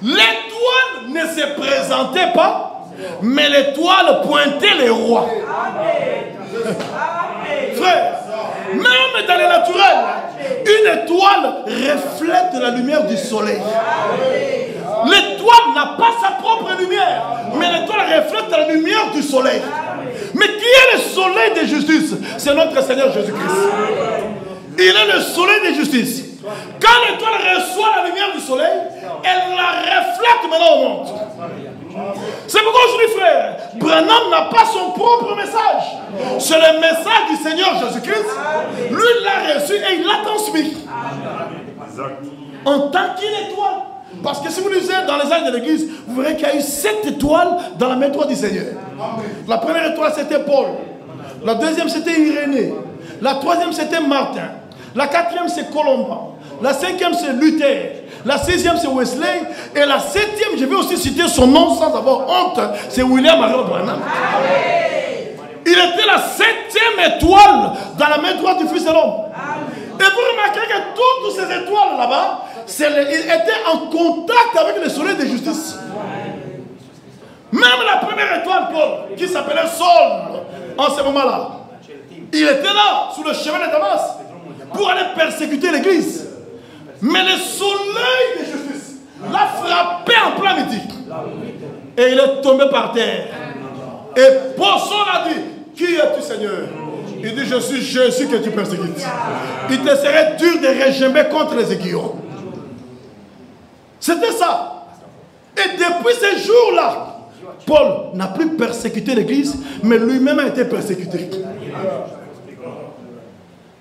L'étoile ne se présentait pas, mais l'étoile pointait les rois. Frère, même dans le naturel, une étoile reflète la lumière du soleil. L'étoile n'a pas sa propre lumière, mais l'étoile reflète la lumière du soleil. Mais qui est le soleil de justice? C'est notre Seigneur Jésus-Christ. Il est le soleil de justice. Quand l'étoile reçoit la lumière du soleil, elle la reflète maintenant au monde. C'est pourquoi je dis, frère, Branham n'a pas son propre message. C'est le message du Seigneur Jésus-Christ. Lui l'a reçu et il l'a transmis. En tant qu'étoile. Parce que si vous lisez dans les âges de l'église, vous verrez qu'il y a eu 7 étoiles dans la main droite du Seigneur. La première étoile c'était Paul. La deuxième c'était Irénée. La troisième c'était Martin. La quatrième c'est Colomban. La cinquième c'est Luther. La 6e c'est Wesley. Et la 7e, je vais aussi citer son nom sans avoir honte, c'est William Marion Branham. Il était la 7e étoile dans la main droite du Fils de l'homme. Et vous remarquez que toutes ces étoiles là-bas, ils étaient en contact avec le soleil de justice. Même la première étoile, Paul, qui s'appelait Saul, en ce moment-là, il était là, sous le chemin de Damas, pour aller persécuter l'église. Mais le soleil de justice l'a frappé en plein midi. Et il est tombé par terre. Et Paul a dit, qui es-tu, Seigneur? Il dit, je suis Jésus que tu persécutes. Il te serait dur de régimer contre les aiguillons. C'était ça. Et depuis ce jour-là, Paul n'a plus persécuté l'église, mais lui-même a été persécuté.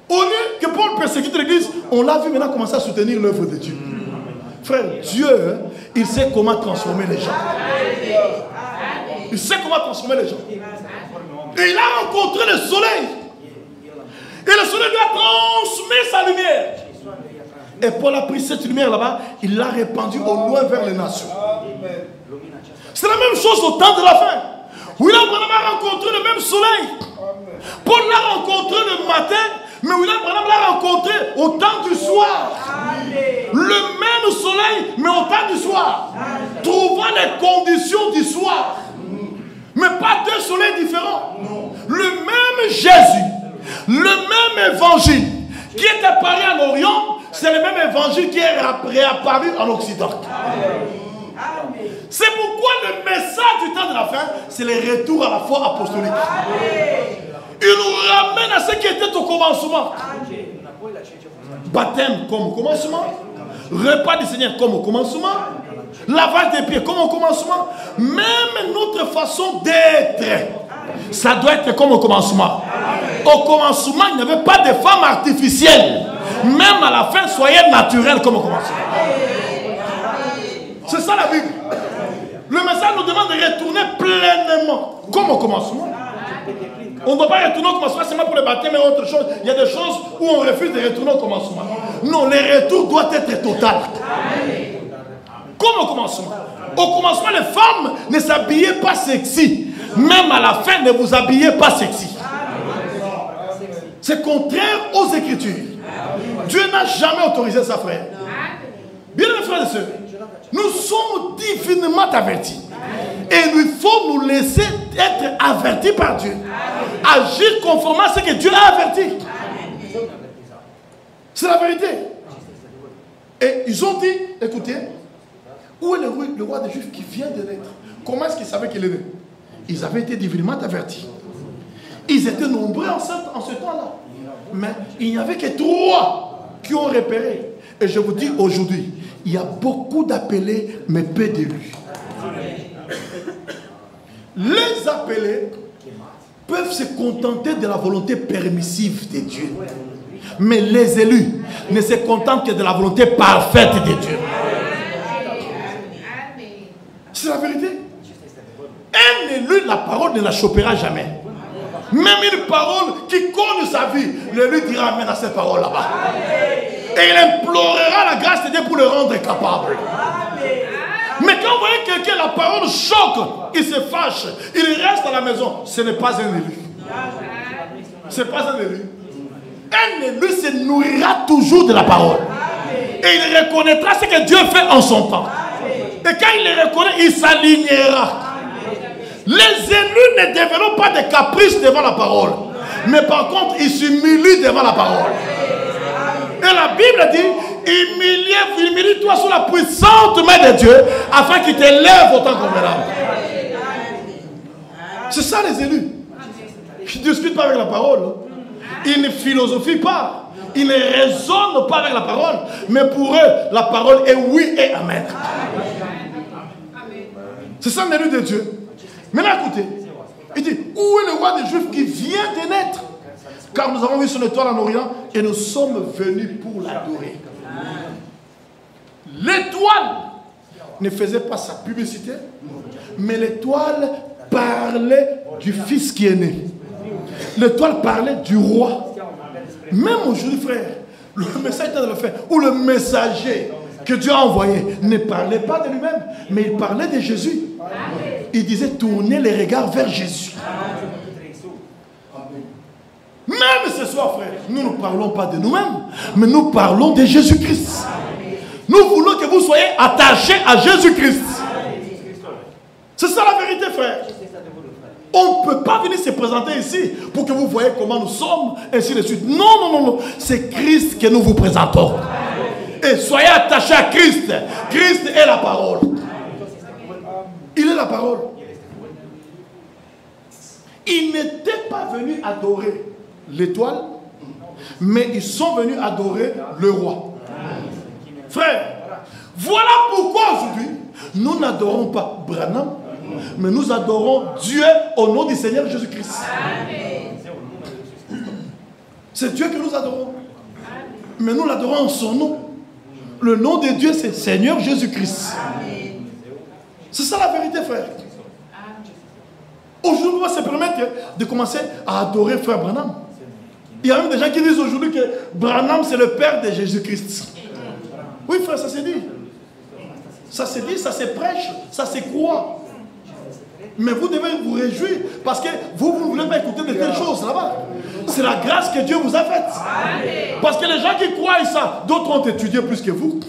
Au lieu que Paul persécute l'église, on l'a vu maintenant commencer à soutenir l'œuvre de Dieu. Frère, Dieu, il sait comment transformer les gens. Il sait comment transformer les gens. Et il a rencontré le soleil. Et le soleil lui a transmis sa lumière. Et Paul a pris cette lumière là-bas, il l'a répandue au loin vers les nations. C'est la même chose au temps de la fin. William Branham a rencontré le même soleil. Paul l'a rencontré le matin, mais William Branham l'a rencontré au temps du soir. Le même soleil, mais au temps du soir. Trouvant les conditions du soir. Mais pas deux soleils différents. Le même Jésus, le même évangile qui est apparu en Orient, c'est le même évangile qui est réapparu en Occident. C'est pourquoi le message du temps de la fin, c'est le retour à la foi apostolique. Il nous ramène à ce qui était au commencement. Baptême comme au commencement. Repas du Seigneur comme au commencement. Lavage des pieds comme au commencement. Même notre façon d'être, ça doit être comme au commencement. Au commencement, il n'y avait pas de femme artificielle. Même à la fin, soyez naturel comme au commencement. C'est ça la Bible. Le message nous demande de retourner pleinement comme au commencement. On ne doit pas retourner au commencement seulement pour le baptême et autre chose. Il y a des choses où on refuse de retourner au commencement. Non, le retour doit être total. Comme au commencement. Au commencement, les femmes ne s'habillaient pas sexy. Même à la fin, ne vous habillez pas sexy. C'est contraire aux Écritures. Dieu n'a jamais autorisé ça, frère. Bien, mes frères et sœurs, nous sommes divinement avertis. Et il faut nous laisser être avertis par Dieu. Agir conformément à ce que Dieu a averti. C'est la vérité. Et ils ont dit, écoutez, où est le roi des Juifs qui vient de naître? Comment est-ce qu'ils savaient qu'il est né? Ils avaient été divinement avertis. Ils étaient nombreux en ce temps-là. Mais il n'y avait que 3 qui ont repéré. Et je vous dis aujourd'hui, il y a beaucoup d'appelés, mais peu d'élus. Les appelés peuvent se contenter de la volonté permissive de Dieu. Mais les élus ne se contentent que de la volonté parfaite de Dieu. C'est la vérité. Un élu, la parole ne la chopera jamais. Même une parole qui connaît sa vie, l'élu dira amen à cette parole là-bas. Et il implorera la grâce de Dieu pour le rendre capable. Mais quand vous voyez quelqu'un, la parole choque, il se fâche, il reste à la maison, ce n'est pas un élu. Ce n'est pas un élu. Un élu se nourrira toujours de la parole. Et il reconnaîtra ce que Dieu fait en son temps. Et quand il le reconnaît, il s'alignera. Les élus ne deviendront pas des caprices devant la parole. Mais par contre, ils s'humilient devant la parole. Et la Bible dit, humilie-toi sous la puissante main de Dieu, afin qu'il t'élève au temps convenable. C'est ça les élus. Ils ne discutent pas avec la parole. Ils ne philosophient pas. Ils ne raisonnent pas avec la parole. Mais pour eux, la parole est oui et amen. C'est ça l'élu de Dieu. Maintenant écoutez, il dit, où est le roi des Juifs qui vient de naître? Car nous avons vu son étoile en Orient et nous sommes venus pour l'adorer. L'étoile ne faisait pas sa publicité, mais l'étoile parlait du fils qui est né. L'étoile parlait du roi. Même aujourd'hui, frère, le message de la fin, ou le messager que Dieu a envoyé, ne parlait pas de lui-même, mais il parlait de Jésus. Il disait tournez les regards vers Jésus. Même ce soir, frère, nous ne parlons pas de nous-mêmes, mais nous parlons de Jésus-Christ. Nous voulons que vous soyez attachés à Jésus-Christ. C'est ça la vérité, frère. On ne peut pas venir se présenter ici pour que vous voyez comment nous sommes, ainsi de suite. Non, non, non, non. C'est Christ que nous vous présentons. Et soyez attachés à Christ. Christ est la parole. Il est la parole. Ils n'étaient pas venus adorer l'étoile, mais ils sont venus adorer le roi. Frère, voilà pourquoi aujourd'hui, nous n'adorons pas Branham, mais nous adorons Dieu au nom du Seigneur Jésus-Christ. C'est Dieu que nous adorons. Mais nous l'adorons en son nom. Le nom de Dieu, c'est Seigneur Jésus-Christ. C'est ça la vérité, frère. Aujourd'hui, on va se permettre de commencer à adorer frère Branham. Il y a même des gens qui disent aujourd'hui que Branham, c'est le père de Jésus-Christ. Oui, frère, ça s'est dit. Ça s'est dit, ça se prêche, ça se croit. Mais vous devez vous réjouir parce que vous ne voulez pas écouter de telles choses là-bas. C'est la grâce que Dieu vous a faite. Parce que les gens qui croient ça, d'autres ont étudié plus que vous.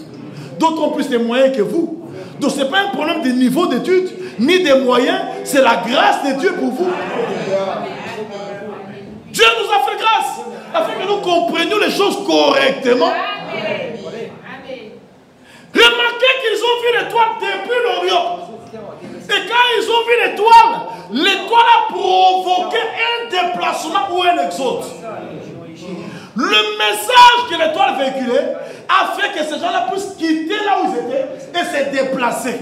D'autres ont plus de moyens que vous. Donc ce n'est pas un problème de niveau d'études, ni des moyens. C'est la grâce de Dieu pour vous. Dieu nous a fait grâce afin que nous comprenions les choses correctement. Remarquez qu'ils ont vu l'étoile depuis l'Orient. Et quand ils ont vu l'étoile a provoqué un déplacement ou un exode. Le message que l'étoile véhiculait a fait que ces gens-là puissent quitter là où ils étaient et se déplacer.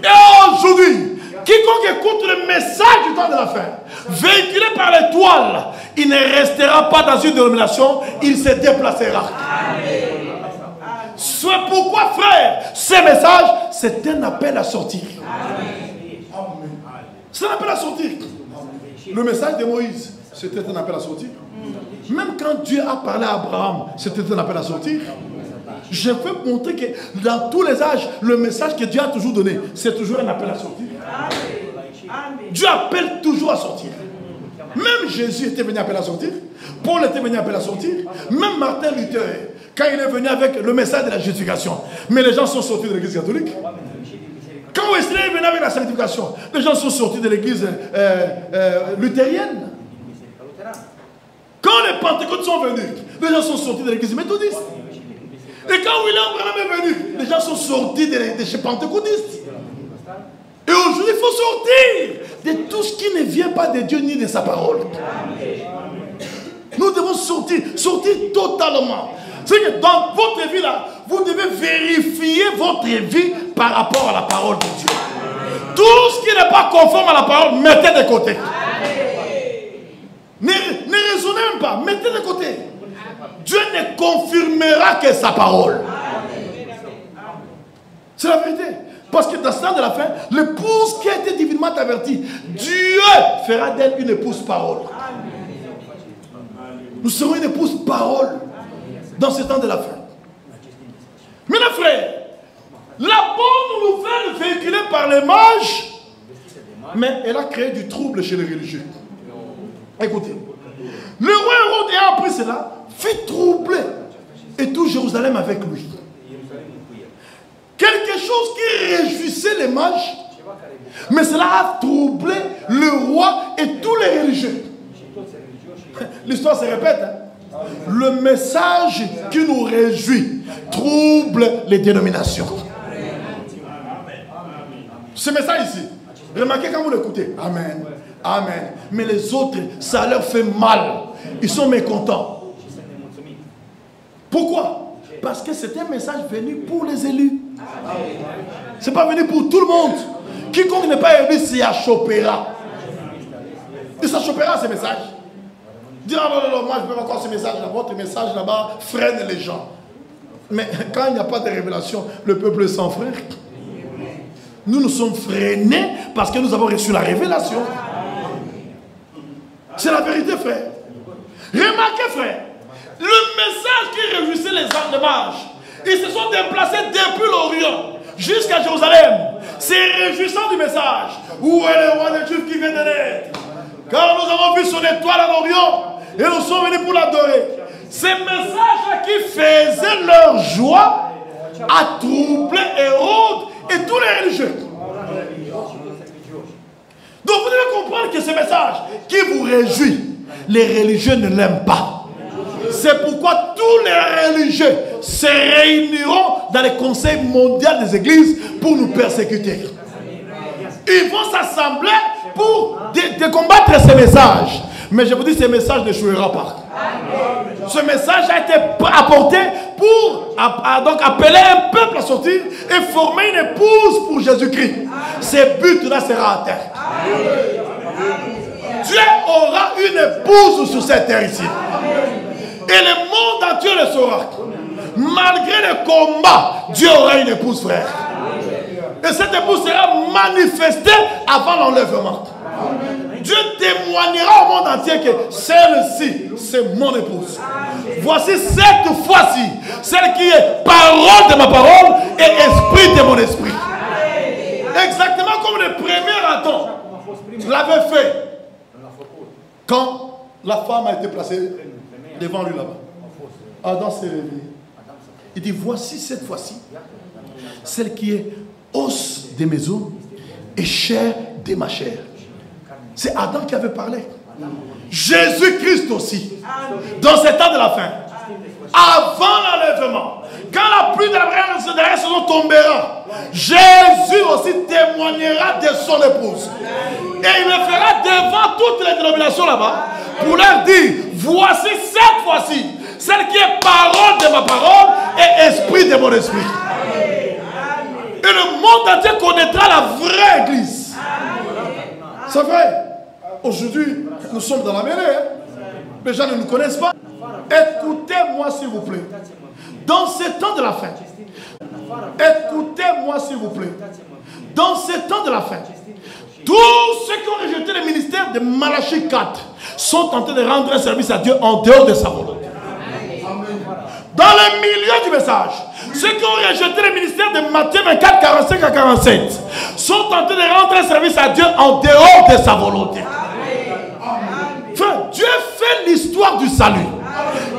Et aujourd'hui, quiconque écoute le message du temps de la fin, véhiculé par l'étoile, il ne restera pas dans une dénomination, il se déplacera. C'est pourquoi, frère, ce message, c'est un appel à sortir. C'est un appel à sortir. Le message de Moïse, c'était un appel à sortir. Même quand Dieu a parlé à Abraham, c'était un appel à sortir. Je veux montrer que dans tous les âges, le message que Dieu a toujours donné, c'est toujours un appel à sortir. Dieu appelle toujours à sortir. Même Jésus était venu appeler à sortir. Paul était venu appeler à sortir. Même Martin Luther, quand il est venu avec le message de la justification. Mais les gens sont sortis de l'église catholique. Quand Wesley est venu avec la sanctification, les gens sont sortis de l'église luthérienne. Quand les pentecôtes sont venus, les gens sont sortis de l'église méthodiste. Et quand William Branham est venu, les gens sont sortis de chez pentecôtistes. Et aujourd'hui, il faut sortir de tout ce qui ne vient pas de Dieu ni de sa parole. Nous devons sortir totalement. C'est que dans votre vie là, vous devez vérifier votre vie par rapport à la parole de Dieu. Tout ce qui n'est pas conforme à la parole, mettez de côté. Ne raisonnez même pas, mettez de côté. Dieu ne confirmera que sa parole. C'est la vérité. Parce que dans ce temps de la fin, l'épouse qui a été divinement avertie, Dieu fera d'elle une épouse parole. Nous serons une épouse parole dans ce temps de la fin. Maintenant, frère, la bonne nouvelle véhiculée par les mages, mais elle a créé du trouble chez les religieux. Écoutez, le roi Hérode ayant appris cela, fit troubler et tout Jérusalem avec lui. Quelque chose qui réjouissait les mages, mais cela a troublé le roi et tous les religieux. L'histoire se répète. Hein? Le message qui nous réjouit trouble les dénominations. Ce message ici, remarquez quand vous l'écoutez. Amen. Amen. Mais les autres, ça leur fait mal. Ils sont mécontents. Pourquoi? Parce que c'est un message venu pour les élus. Ce n'est pas venu pour tout le monde. Quiconque n'est pas élu, c'est achoppera. Il s'achoppera ce message. Dire non, moi je peux encore ce message là. Votre message là-bas freine les gens. Mais quand il n'y a pas de révélation, le peuple est sans frère. Nous sommes freinés parce que nous avons reçu la révélation. C'est la vérité, frère. Remarquez, frère, le message qui réjouissait les mages, ils se sont déplacés depuis l'Orient jusqu'à Jérusalem. C'est réjouissant du message. Où est le roi des Juifs qui vient de naître? Car nous avons vu son étoile à l'Orient et nous sommes venus pour l'adorer. Ces messages qui faisaient leur joie a troublé Hérode et tous les religieux. Donc vous devez comprendre que ce message qui vous réjouit, les religieux ne l'aiment pas. C'est pourquoi tous les religieux se réuniront dans les conseils mondiaux des églises pour nous persécuter. Ils vont s'assembler pour combattre ces messages. Mais je vous dis, ce message n'échouera pas. Ce message a été apporté pour donc appeler un peuple à sortir et former une épouse pour Jésus-Christ. Ce but-là sera atteint. Dieu aura une épouse sur cette terre ici. Et le monde entier le saura. Malgré le combat, Dieu aura une épouse, frère. Et cette épouse sera manifestée avant l'enlèvement. Dieu témoignera au monde entier que celle-ci, c'est mon épouse. Voici cette fois-ci, celle qui est parole de ma parole et esprit de mon esprit. Exactement comme le premier Adam l'avait fait quand la femme a été placée devant lui là-bas. Adam s'est réveillé. Il dit, voici cette fois-ci, celle qui est os de mes os et chair de ma chair. C'est Adam qui avait parlé. Jésus-Christ aussi, dans ces temps de la fin, avant l'enlèvement, quand la pluie de la dernière saison tombera, Jésus aussi témoignera de son épouse. Et il le fera devant toutes les dénominations là-bas pour leur dire, voici cette fois-ci, celle qui est parole de ma parole et esprit de mon esprit. Et le monde entier connaîtra la vraie église. C'est vrai. Aujourd'hui, nous sommes dans la mêlée. Hein? Les gens ne nous connaissent pas. Écoutez-moi s'il vous plaît. Dans ces temps de la fin, écoutez-moi s'il vous plaît. Dans ces temps de la fin, tous ceux qui ont rejeté le ministère ministères de Malachie 4 sont tentés de rendre un service à Dieu en dehors de sa volonté. Dans le milieu du message, ceux qui ont rejeté le ministère de Matthieu 24, 45 à 47 sont tentés de rendre un service à Dieu en dehors de sa volonté. Enfin, Dieu fait l'histoire du salut.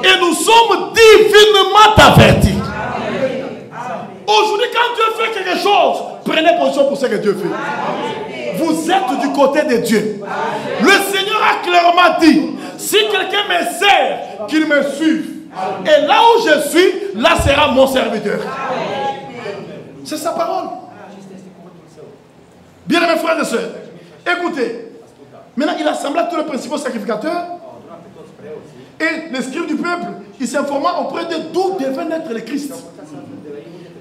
Et nous sommes divinement avertis. Aujourd'hui, quand Dieu fait quelque chose, prenez position pour ce que Dieu fait. Vous êtes du côté de Dieu. Le Seigneur a clairement dit, si quelqu'un me sert, qu'il me suive. Et là où je suis, là sera mon serviteur. C'est sa parole. Bien aimés frères et sœurs, écoutez. Maintenant, il assembla tous les principaux sacrificateurs. Et les scribes du peuple, il s'informa auprès de d'où devait naître le Christ.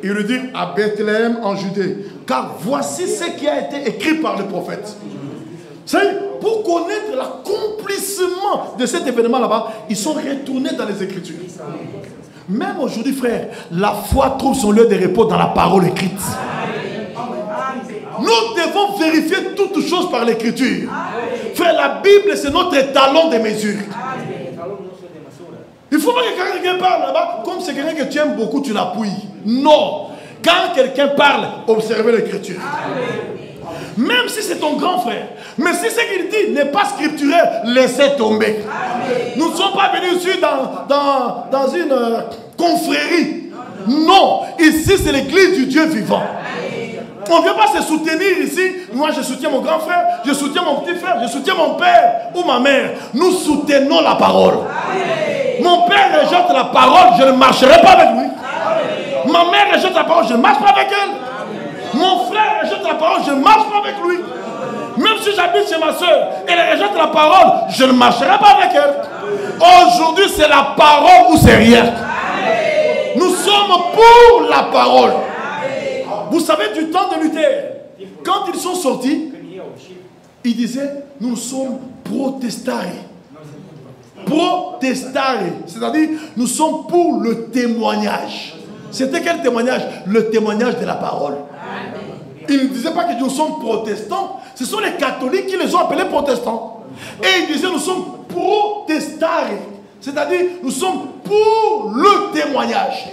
Il lui dit à Bethléem en Judée, car voici ce qui a été écrit par le prophète. C'est pour connaître l'accomplissement de cet événement là-bas, ils sont retournés dans les Écritures. Même aujourd'hui, frère, la foi trouve son lieu de repos dans la parole écrite. Nous devons vérifier toutes choses par l'Écriture. Frère, la Bible, c'est notre talon de mesure. Il ne faut pas que quelqu'un parle là-bas, comme c'est quelqu'un que tu aimes beaucoup, tu l'appuies. Non. Quand quelqu'un parle, observez l'Écriture. Même si c'est ton grand frère. Mais si ce qu'il dit n'est pas scripturel, laissez tomber. Nous ne sommes pas venus ici dans une confrérie. Non. Ici, c'est l'église du Dieu vivant. On ne vient pas se soutenir ici. Moi, je soutiens mon grand frère, je soutiens mon petit frère, je soutiens mon père ou ma mère. Nous soutenons la parole. Mon père rejette la parole, je ne marcherai pas avec lui. Ma mère rejette la parole, je ne marche pas avec elle. Mon frère rejette la parole, je ne marche pas avec lui. Même si j'habite chez ma soeur, elle rejette la parole, je ne marcherai pas avec elle. Aujourd'hui, c'est la parole ou c'est rien. Nous sommes pour la parole. Vous savez, du temps de Luther, quand ils sont sortis, ils disaient, nous sommes protestari. Protestari, c'est-à-dire, nous sommes pour le témoignage. C'était quel témoignage? Le témoignage de la parole. Ils ne disaient pas que nous sommes protestants, ce sont les catholiques qui les ont appelés protestants. Et ils disaient, nous sommes protestari, c'est-à-dire, nous sommes pour le témoignage.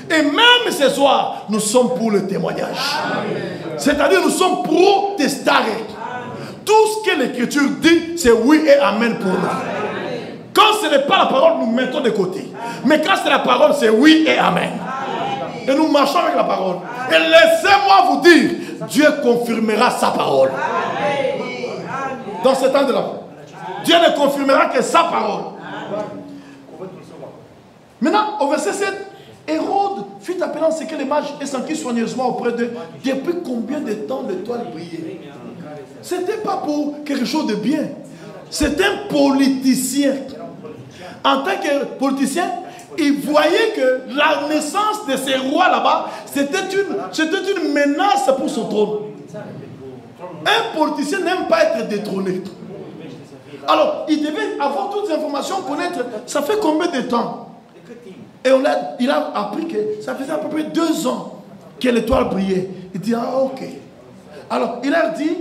Et même ce soir, nous sommes pour le témoignage. C'est-à-dire, nous sommes protestarés. Tout ce que l'Écriture dit, c'est oui et amen pour nous. Quand ce n'est pas la parole, nous mettons de côté. Mais quand c'est la parole, c'est oui et amen. Et nous marchons avec la parole. Et laissez-moi vous dire, Dieu confirmera sa parole. Dans ce temps de la foi. Dieu ne confirmera que sa parole. Maintenant, au verset 7, Hérode fut appelé en secret les mages et s'enquit soigneusement auprès d'eux. Depuis combien de temps l'étoile brillait? Ce n'était pas pour quelque chose de bien. C'est un politicien. En tant que politicien, il voyait que la naissance de ces rois là-bas, c'était une menace pour son trône. Un politicien n'aime pas être détrôné. Alors, il devait avoir toutes les informations, connaître, ça fait combien de temps? Et il a appris que ça faisait à peu près 2 ans que l'étoile brillait. Il dit, ah ok. Alors, il a dit,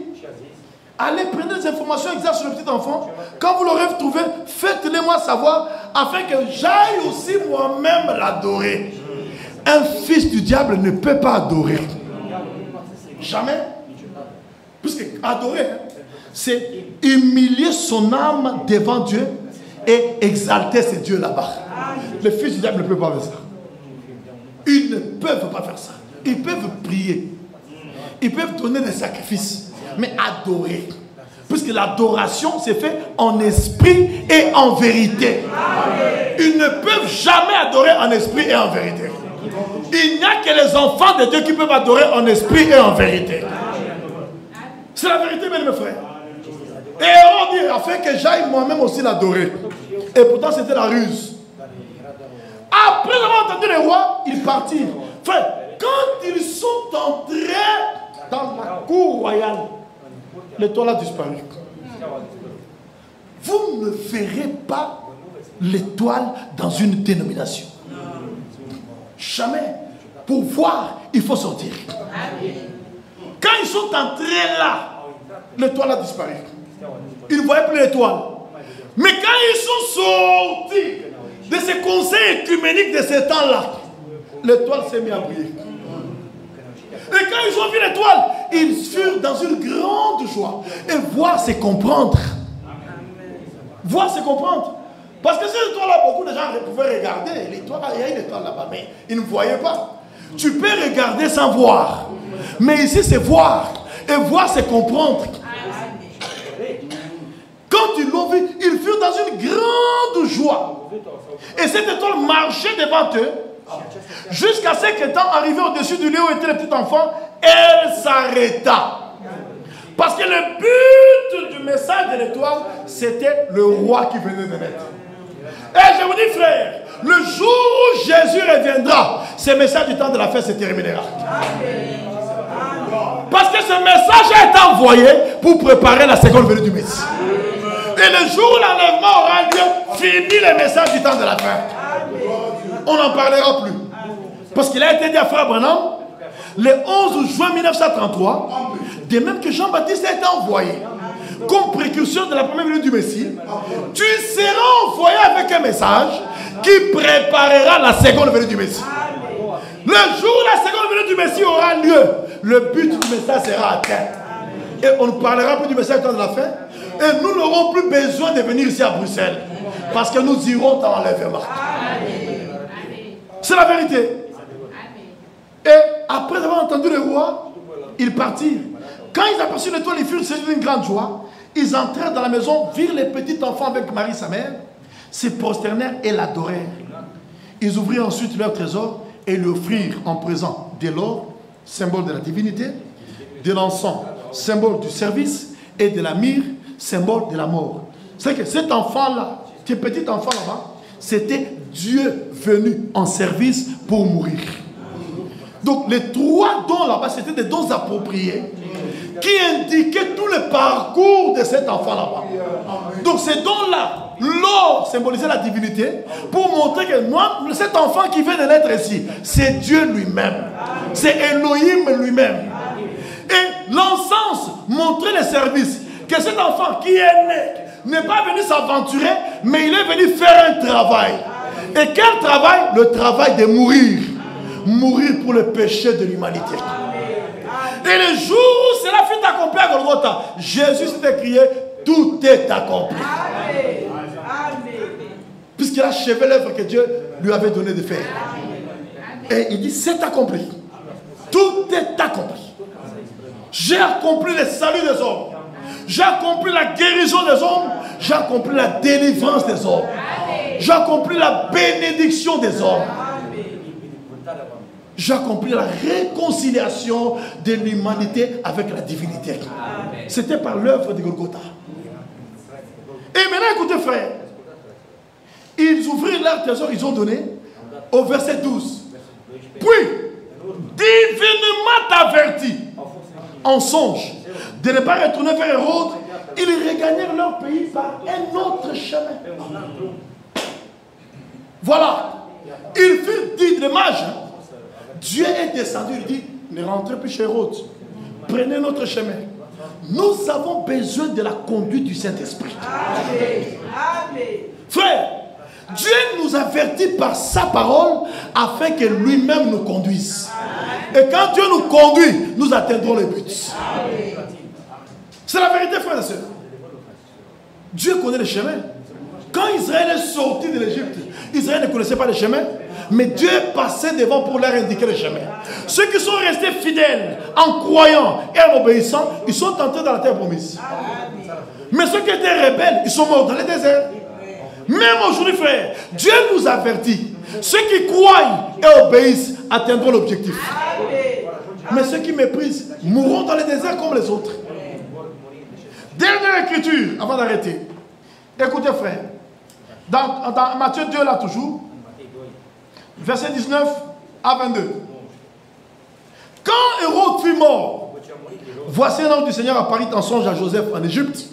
allez prendre des informations exactes sur le petit enfant. Quand vous l'aurez trouvé, faites-les-moi savoir, afin que j'aille aussi moi-même l'adorer. Un fils du diable ne peut pas adorer. Jamais. Puisque adorer, c'est humilier son âme devant Dieu et exalter ce Dieu là-bas. Les fils du diable ne peuvent pas faire ça. Ils ne peuvent pas faire ça. Ils peuvent prier. Ils peuvent donner des sacrifices. Mais adorer. Puisque l'adoration s'est fait en esprit et en vérité. Ils ne peuvent jamais adorer en esprit et en vérité. Il n'y a que les enfants de Dieu qui peuvent adorer en esprit et en vérité. C'est la vérité, mes frères. Et on dit, afin que j'aille moi-même aussi l'adorer. Et pourtant, c'était la ruse. Après avoir entendu les rois, ils partirent. Frère, quand ils sont entrés dans la cour royale, l'étoile a disparu. Vous ne verrez pas l'étoile dans une dénomination. Jamais. Pour voir, il faut sortir. Quand ils sont entrés là, l'étoile a disparu. Ils ne voyaient plus l'étoile. Mais quand ils sont sortis de ces conseils écuméniques de ce temps-là, l'étoile s'est mise à briller. Et quand ils ont vu l'étoile, ils furent dans une grande joie. Et voir, c'est comprendre. Voir, c'est comprendre. Parce que cette étoile-là, beaucoup de gens pouvaient regarder. L'étoile, il y a une étoile là-bas, mais ils ne voyaient pas. Tu peux regarder sans voir. Mais ici, c'est voir. Et voir, c'est comprendre. Quand ils l'ont vu, ils furent dans une grande joie. Et cette étoile marchait devant eux. Jusqu'à ce qu'étant arrivé au-dessus du lieu où était le petit enfant, elle s'arrêta. Parce que le but du message de l'étoile, c'était le roi qui venait de naître. Et je vous dis, frère, le jour où Jésus reviendra, ce message du temps de la fête se terminera. Parce que ce message a été envoyé pour préparer la seconde venue du Messie. Et le jour où l'enlèvement aura lieu, fini le message du temps de la fête. On n'en parlera plus. Parce qu'il a été dit à Frère Branham, le 11 juin 1933, de même que Jean-Baptiste a été envoyé comme précurseur de la première venue du Messie, tu seras envoyé avec un message qui préparera la seconde venue du Messie. Le jour où la seconde venue du Messie aura lieu, le but du message sera atteint. Et on ne parlera plus du message du temps de la fin. Et nous n'aurons plus besoin de venir ici à Bruxelles. Parce que nous irons dans l'enlèvement. C'est la vérité. Et après avoir entendu le roi, ils partirent. Quand ils aperçurent l'étoile, ils furent saisis d'une grande joie. Ils entrèrent dans la maison, virent les petits enfants avec Marie sa mère, se prosternèrent et l'adorèrent. Ils ouvrirent ensuite leur trésor et lui offrirent en présent de l'or, symbole de la divinité, de l'encens, symbole du service, et de la myrrhe, symbole de la mort. C'est que cet enfant-là, ce petit enfant là-bas, c'était Dieu venu en service pour mourir. Donc les trois dons là-bas, c'était des dons appropriés qui indiquaient tout le parcours de cet enfant là-bas. Donc ces dons-là, l'or symbolisait la divinité pour montrer que moi, cet enfant qui vient de naître ici, c'est Dieu lui-même. C'est Elohim lui-même. Et l'encens montrait le service. Que cet enfant qui est né n'est pas venu s'aventurer, mais il est venu faire un travail. Et quel travail? Le travail de mourir. Mourir pour le péché de l'humanité. Et le jour où cela fut accompli à Golgotha, Jésus s'est écrié, tout est accompli. Puisqu'il a achevé l'œuvre que Dieu lui avait donné de faire. Et il dit, c'est accompli. Tout est accompli. J'ai accompli le salut des hommes. J'ai accompli la guérison des hommes. J'ai accompli la délivrance des hommes. J'ai accompli la bénédiction des hommes. J'ai accompli la réconciliation de l'humanité avec la divinité. C'était par l'œuvre de Golgotha. Et maintenant, écoutez, frère. Ils ouvrirent leur trésor, ils ont donné au verset 12. Puis, divinement avertis, en songe, de ne pas retourner vers Hérode, ils regagnèrent leur pays par un autre chemin. Voilà. Il fut dit, le mage, Dieu est descendu, il dit, ne rentrez plus chez Hérode, prenez notre chemin. Nous avons besoin de la conduite du Saint-Esprit. Frère, Dieu nous avertit par sa parole afin que lui-même nous conduise. Et quand Dieu nous conduit, nous atteindrons le but. C'est la vérité, frères et sœurs. Dieu connaît le chemin. Quand Israël est sorti de l'Égypte, Israël ne connaissait pas le chemin, mais Dieu passait devant pour leur indiquer le chemin. Ceux qui sont restés fidèles en croyant et en obéissant, ils sont entrés dans la terre promise. Mais ceux qui étaient rebelles, ils sont morts dans le désert. Même aujourd'hui, frère, Dieu nous avertit. Ceux qui croient et obéissent atteindront l'objectif. Mais ceux qui méprisent mourront dans le désert comme les autres. Dernière écriture, avant d'arrêter. Écoutez, frère. Dans Matthieu 2, là toujours, verset 19 à 22. Quand Hérode fut mort, voici un ange du Seigneur apparut en songe à Joseph en Égypte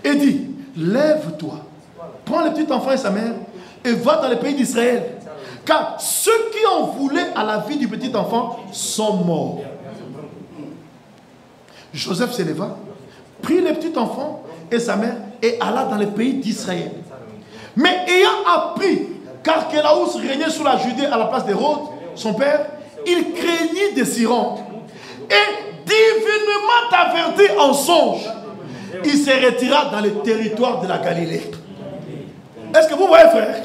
et dit, lève-toi, prends le petit enfant et sa mère et va dans le pays d'Israël. Car ceux qui en voulaient à la vie du petit enfant sont morts. Joseph s'éleva, prit les petits enfants et sa mère et alla dans le pays d'Israël. Mais ayant appris qu'Archélaus régnait sur la Judée à la place d'Hérode, son père, il craignit de s'y rendre. Et divinement averti en songe, il se retira dans le territoire de la Galilée. Est-ce que vous voyez, frère?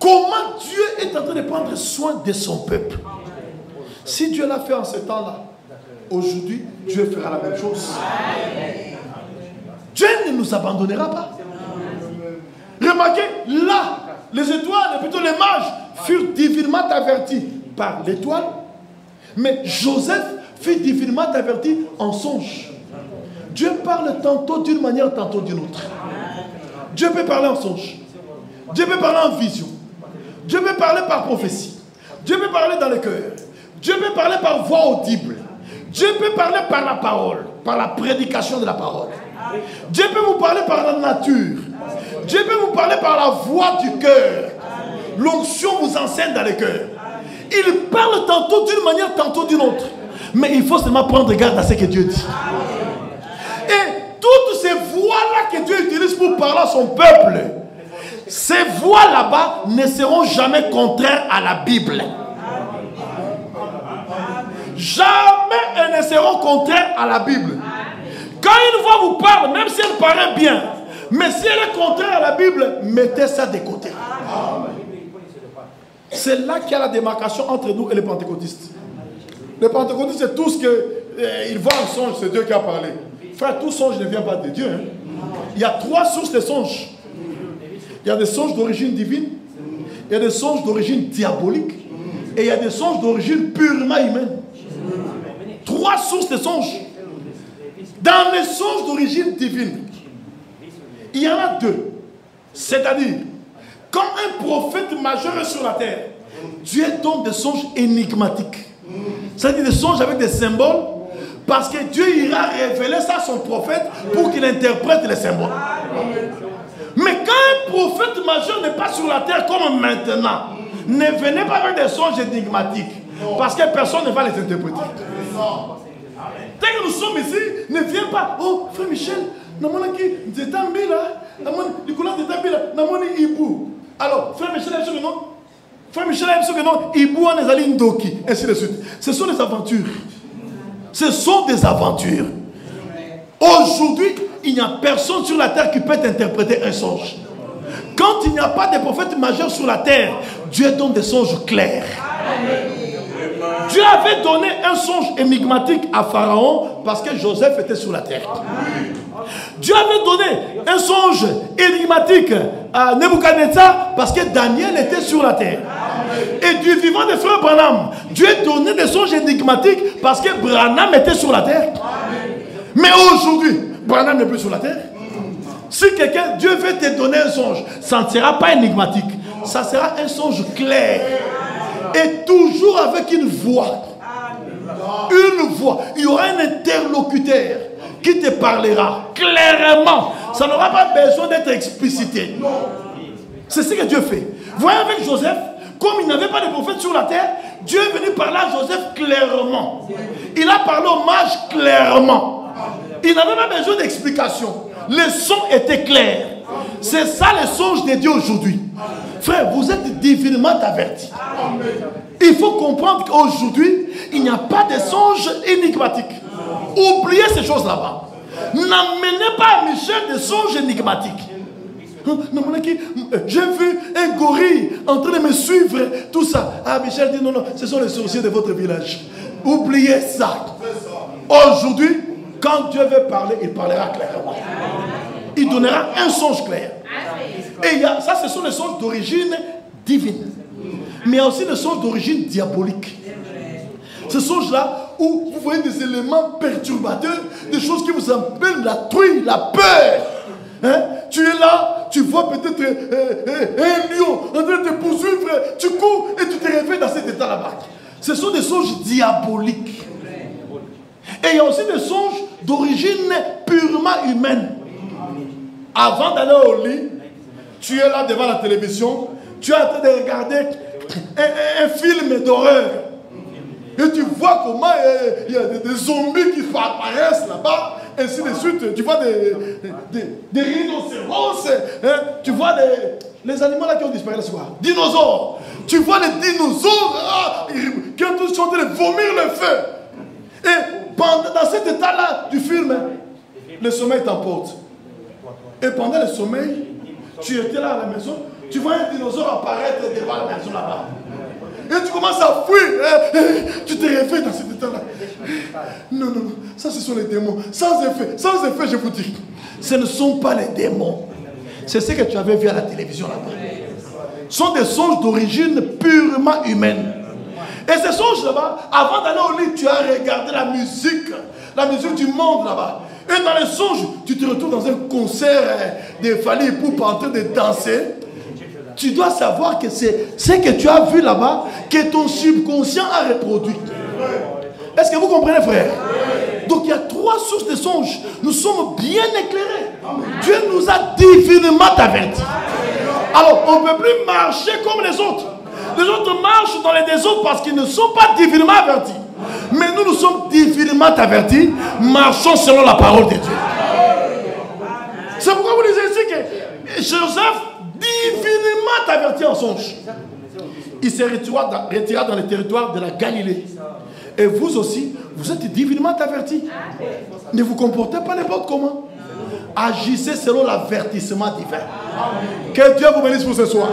Comment Dieu est en train de prendre soin de son peuple. Si Dieu l'a fait en ce temps-là, aujourd'hui, Dieu fera la même chose. Dieu ne nous abandonnera pas. Remarquez, là, les étoiles, plutôt les mages, furent divinement avertis par l'étoile, mais Joseph fut divinement averti en songe. Dieu parle tantôt d'une manière, tantôt d'une autre. Dieu peut parler en songe. Dieu peut parler en vision. Dieu peut parler par prophétie. Dieu peut parler dans le cœur. Dieu peut parler par voix audible. Dieu peut parler par la parole, par la prédication de la parole. Dieu peut vous parler par la nature. Dieu peut vous parler par la voix du cœur. L'onction vous enseigne dans le cœur. Il parle tantôt d'une manière, tantôt d'une autre. Mais il faut seulement prendre garde à ce que Dieu dit. Et toutes ces voix-là que Dieu utilise pour parler à son peuple, ces voix là-bas ne seront jamais contraires à la Bible. Jamais elles ne seront contraires à la Bible. Quand une voix vous parle, même si elle paraît bien, mais si elle est contraire à la Bible, mettez ça de côté. C'est là qu'il y a la démarcation entre nous et les pentecôtistes. Les pentecôtistes, c'est tout ce qu'ils voient en songe, c'est Dieu qui a parlé. Frère, tout songe ne vient pas de Dieu. Hein. Il y a 3 sources de songes. Il y a des songes d'origine divine, il y a des songes d'origine diabolique, et il y a des songes d'origine purement humaine. 3 sources de songes. Dans les songes d'origine divine, il y en a 2. C'est-à-dire, quand un prophète majeur est sur la terre, Dieu donne des songes énigmatiques. C'est-à-dire des songes avec des symboles, parce que Dieu ira révéler ça à son prophète pour qu'il interprète les symboles. Mais quand un prophète majeur n'est pas sur la terre comme maintenant, ne venez pas avec des songes énigmatiques, parce que personne ne va les interpréter. Dès que nous sommes ici, ne viens pas. Oh, frère Michel, alors, frère Michel, frère Michel a dit que non, Ibou a des Ndoki, ainsi de suite. Ce sont des aventures. Ce sont des aventures. Aujourd'hui, il n'y a personne sur la terre qui peut interpréter un songe. Quand il n'y a pas de prophète majeur sur la terre, Dieu donne des songes clairs. Dieu avait donné un songe énigmatique à Pharaon parce que Joseph était sur la terre. Dieu avait donné un songe énigmatique à Nebuchadnezzar parce que Daniel était sur la terre. Et du vivant de frère Branham, Dieu donnait des songes énigmatiques parce que Branham était sur la terre. Mais aujourd'hui, Branham n'est plus sur la terre. Si quelqu'un, Dieu veut te donner un songe, ça ne sera pas énigmatique. Ça sera un songe clair. Et toujours avec une voix. Une voix. Il y aura un interlocuteur qui te parlera clairement. Ça n'aura pas besoin d'être explicité. C'est ce que Dieu fait. Voyez avec Joseph, comme il n'avait pas de prophète sur la terre, Dieu est venu parler à Joseph clairement. Il a parlé aux mages clairement. Il n'avait pas besoin d'explication. Le son était clair. C'est ça le songe de Dieu aujourd'hui. Frère, vous êtes divinement avertis. Il faut comprendre qu'aujourd'hui, il n'y a pas de songe énigmatique. Oubliez ces choses là-bas. N'amenez pas à Michel des songes énigmatiques. J'ai vu un gorille en train de me suivre, tout ça. Ah, Michel dit non, non, ce sont les sorciers de votre village. Oubliez ça. Aujourd'hui, quand Dieu veut parler, il parlera clairement. Il donnera un songe clair. Et ça, ce sont les songes d'origine divine. Mais il y a aussi les songes d'origine diabolique. Ces songes-là, où vous voyez des éléments perturbateurs, des choses qui vous appellent la trouille, la peur. Hein? Tu es là, tu vois peut-être un lion en train de te poursuivre, tu cours et tu te réveilles dans cet état là-bas. Ce sont des songes diaboliques. Et il y a aussi des songes d'origine purement humaine. Avant d'aller au lit, tu es là devant la télévision, tu es en train de regarder un film d'horreur. Et tu vois comment il y a des zombies qui apparaissent là-bas. ainsi de suite. Tu vois des rhinocéros, hein, tu vois les animaux là qui ont disparu là, c'est quoi? Dinosaures. Tu vois les dinosaures qui ont tous chanté de vomir le feu. Et dans cet état-là du film, le sommeil t'emporte. Et pendant le sommeil, tu étais là à la maison, tu vois un dinosaure apparaître devant la maison là-bas. Et tu commences à fuir. Tu te réveilles dans cet état-là. Non, non, non. Ça, ce sont les démons. Sans effet, je vous dis. Ce ne sont pas les démons. C'est ce que tu avais vu à la télévision là-bas. Ce sont des songes d'origine purement humaine. Et ces songes là-bas, avant d'aller au lit, tu as regardé la musique du monde là-bas. Et dans les songes, tu te retrouves dans un concert de Fally Ipupa en train de danser. Tu dois savoir que c'est ce que tu as vu là-bas que ton subconscient a reproduit. Est-ce que vous comprenez, frère? Donc il y a 3 sources de songes. Nous sommes bien éclairés. Dieu nous a divinement avertis. Alors on ne peut plus marcher comme les autres. Les autres marchent dans les déserts parce qu'ils ne sont pas divinement avertis. Mais nous sommes divinement avertis. Marchons selon la parole de Dieu. C'est pourquoi vous lisez ici que Joseph divinement averti en songe. Il s'est retiré dans le territoire de la Galilée. Et vous aussi, vous êtes divinement avertis. Ne vous comportez pas n'importe comment. Agissez selon l'avertissement divin. Que Dieu vous bénisse pour ce soir.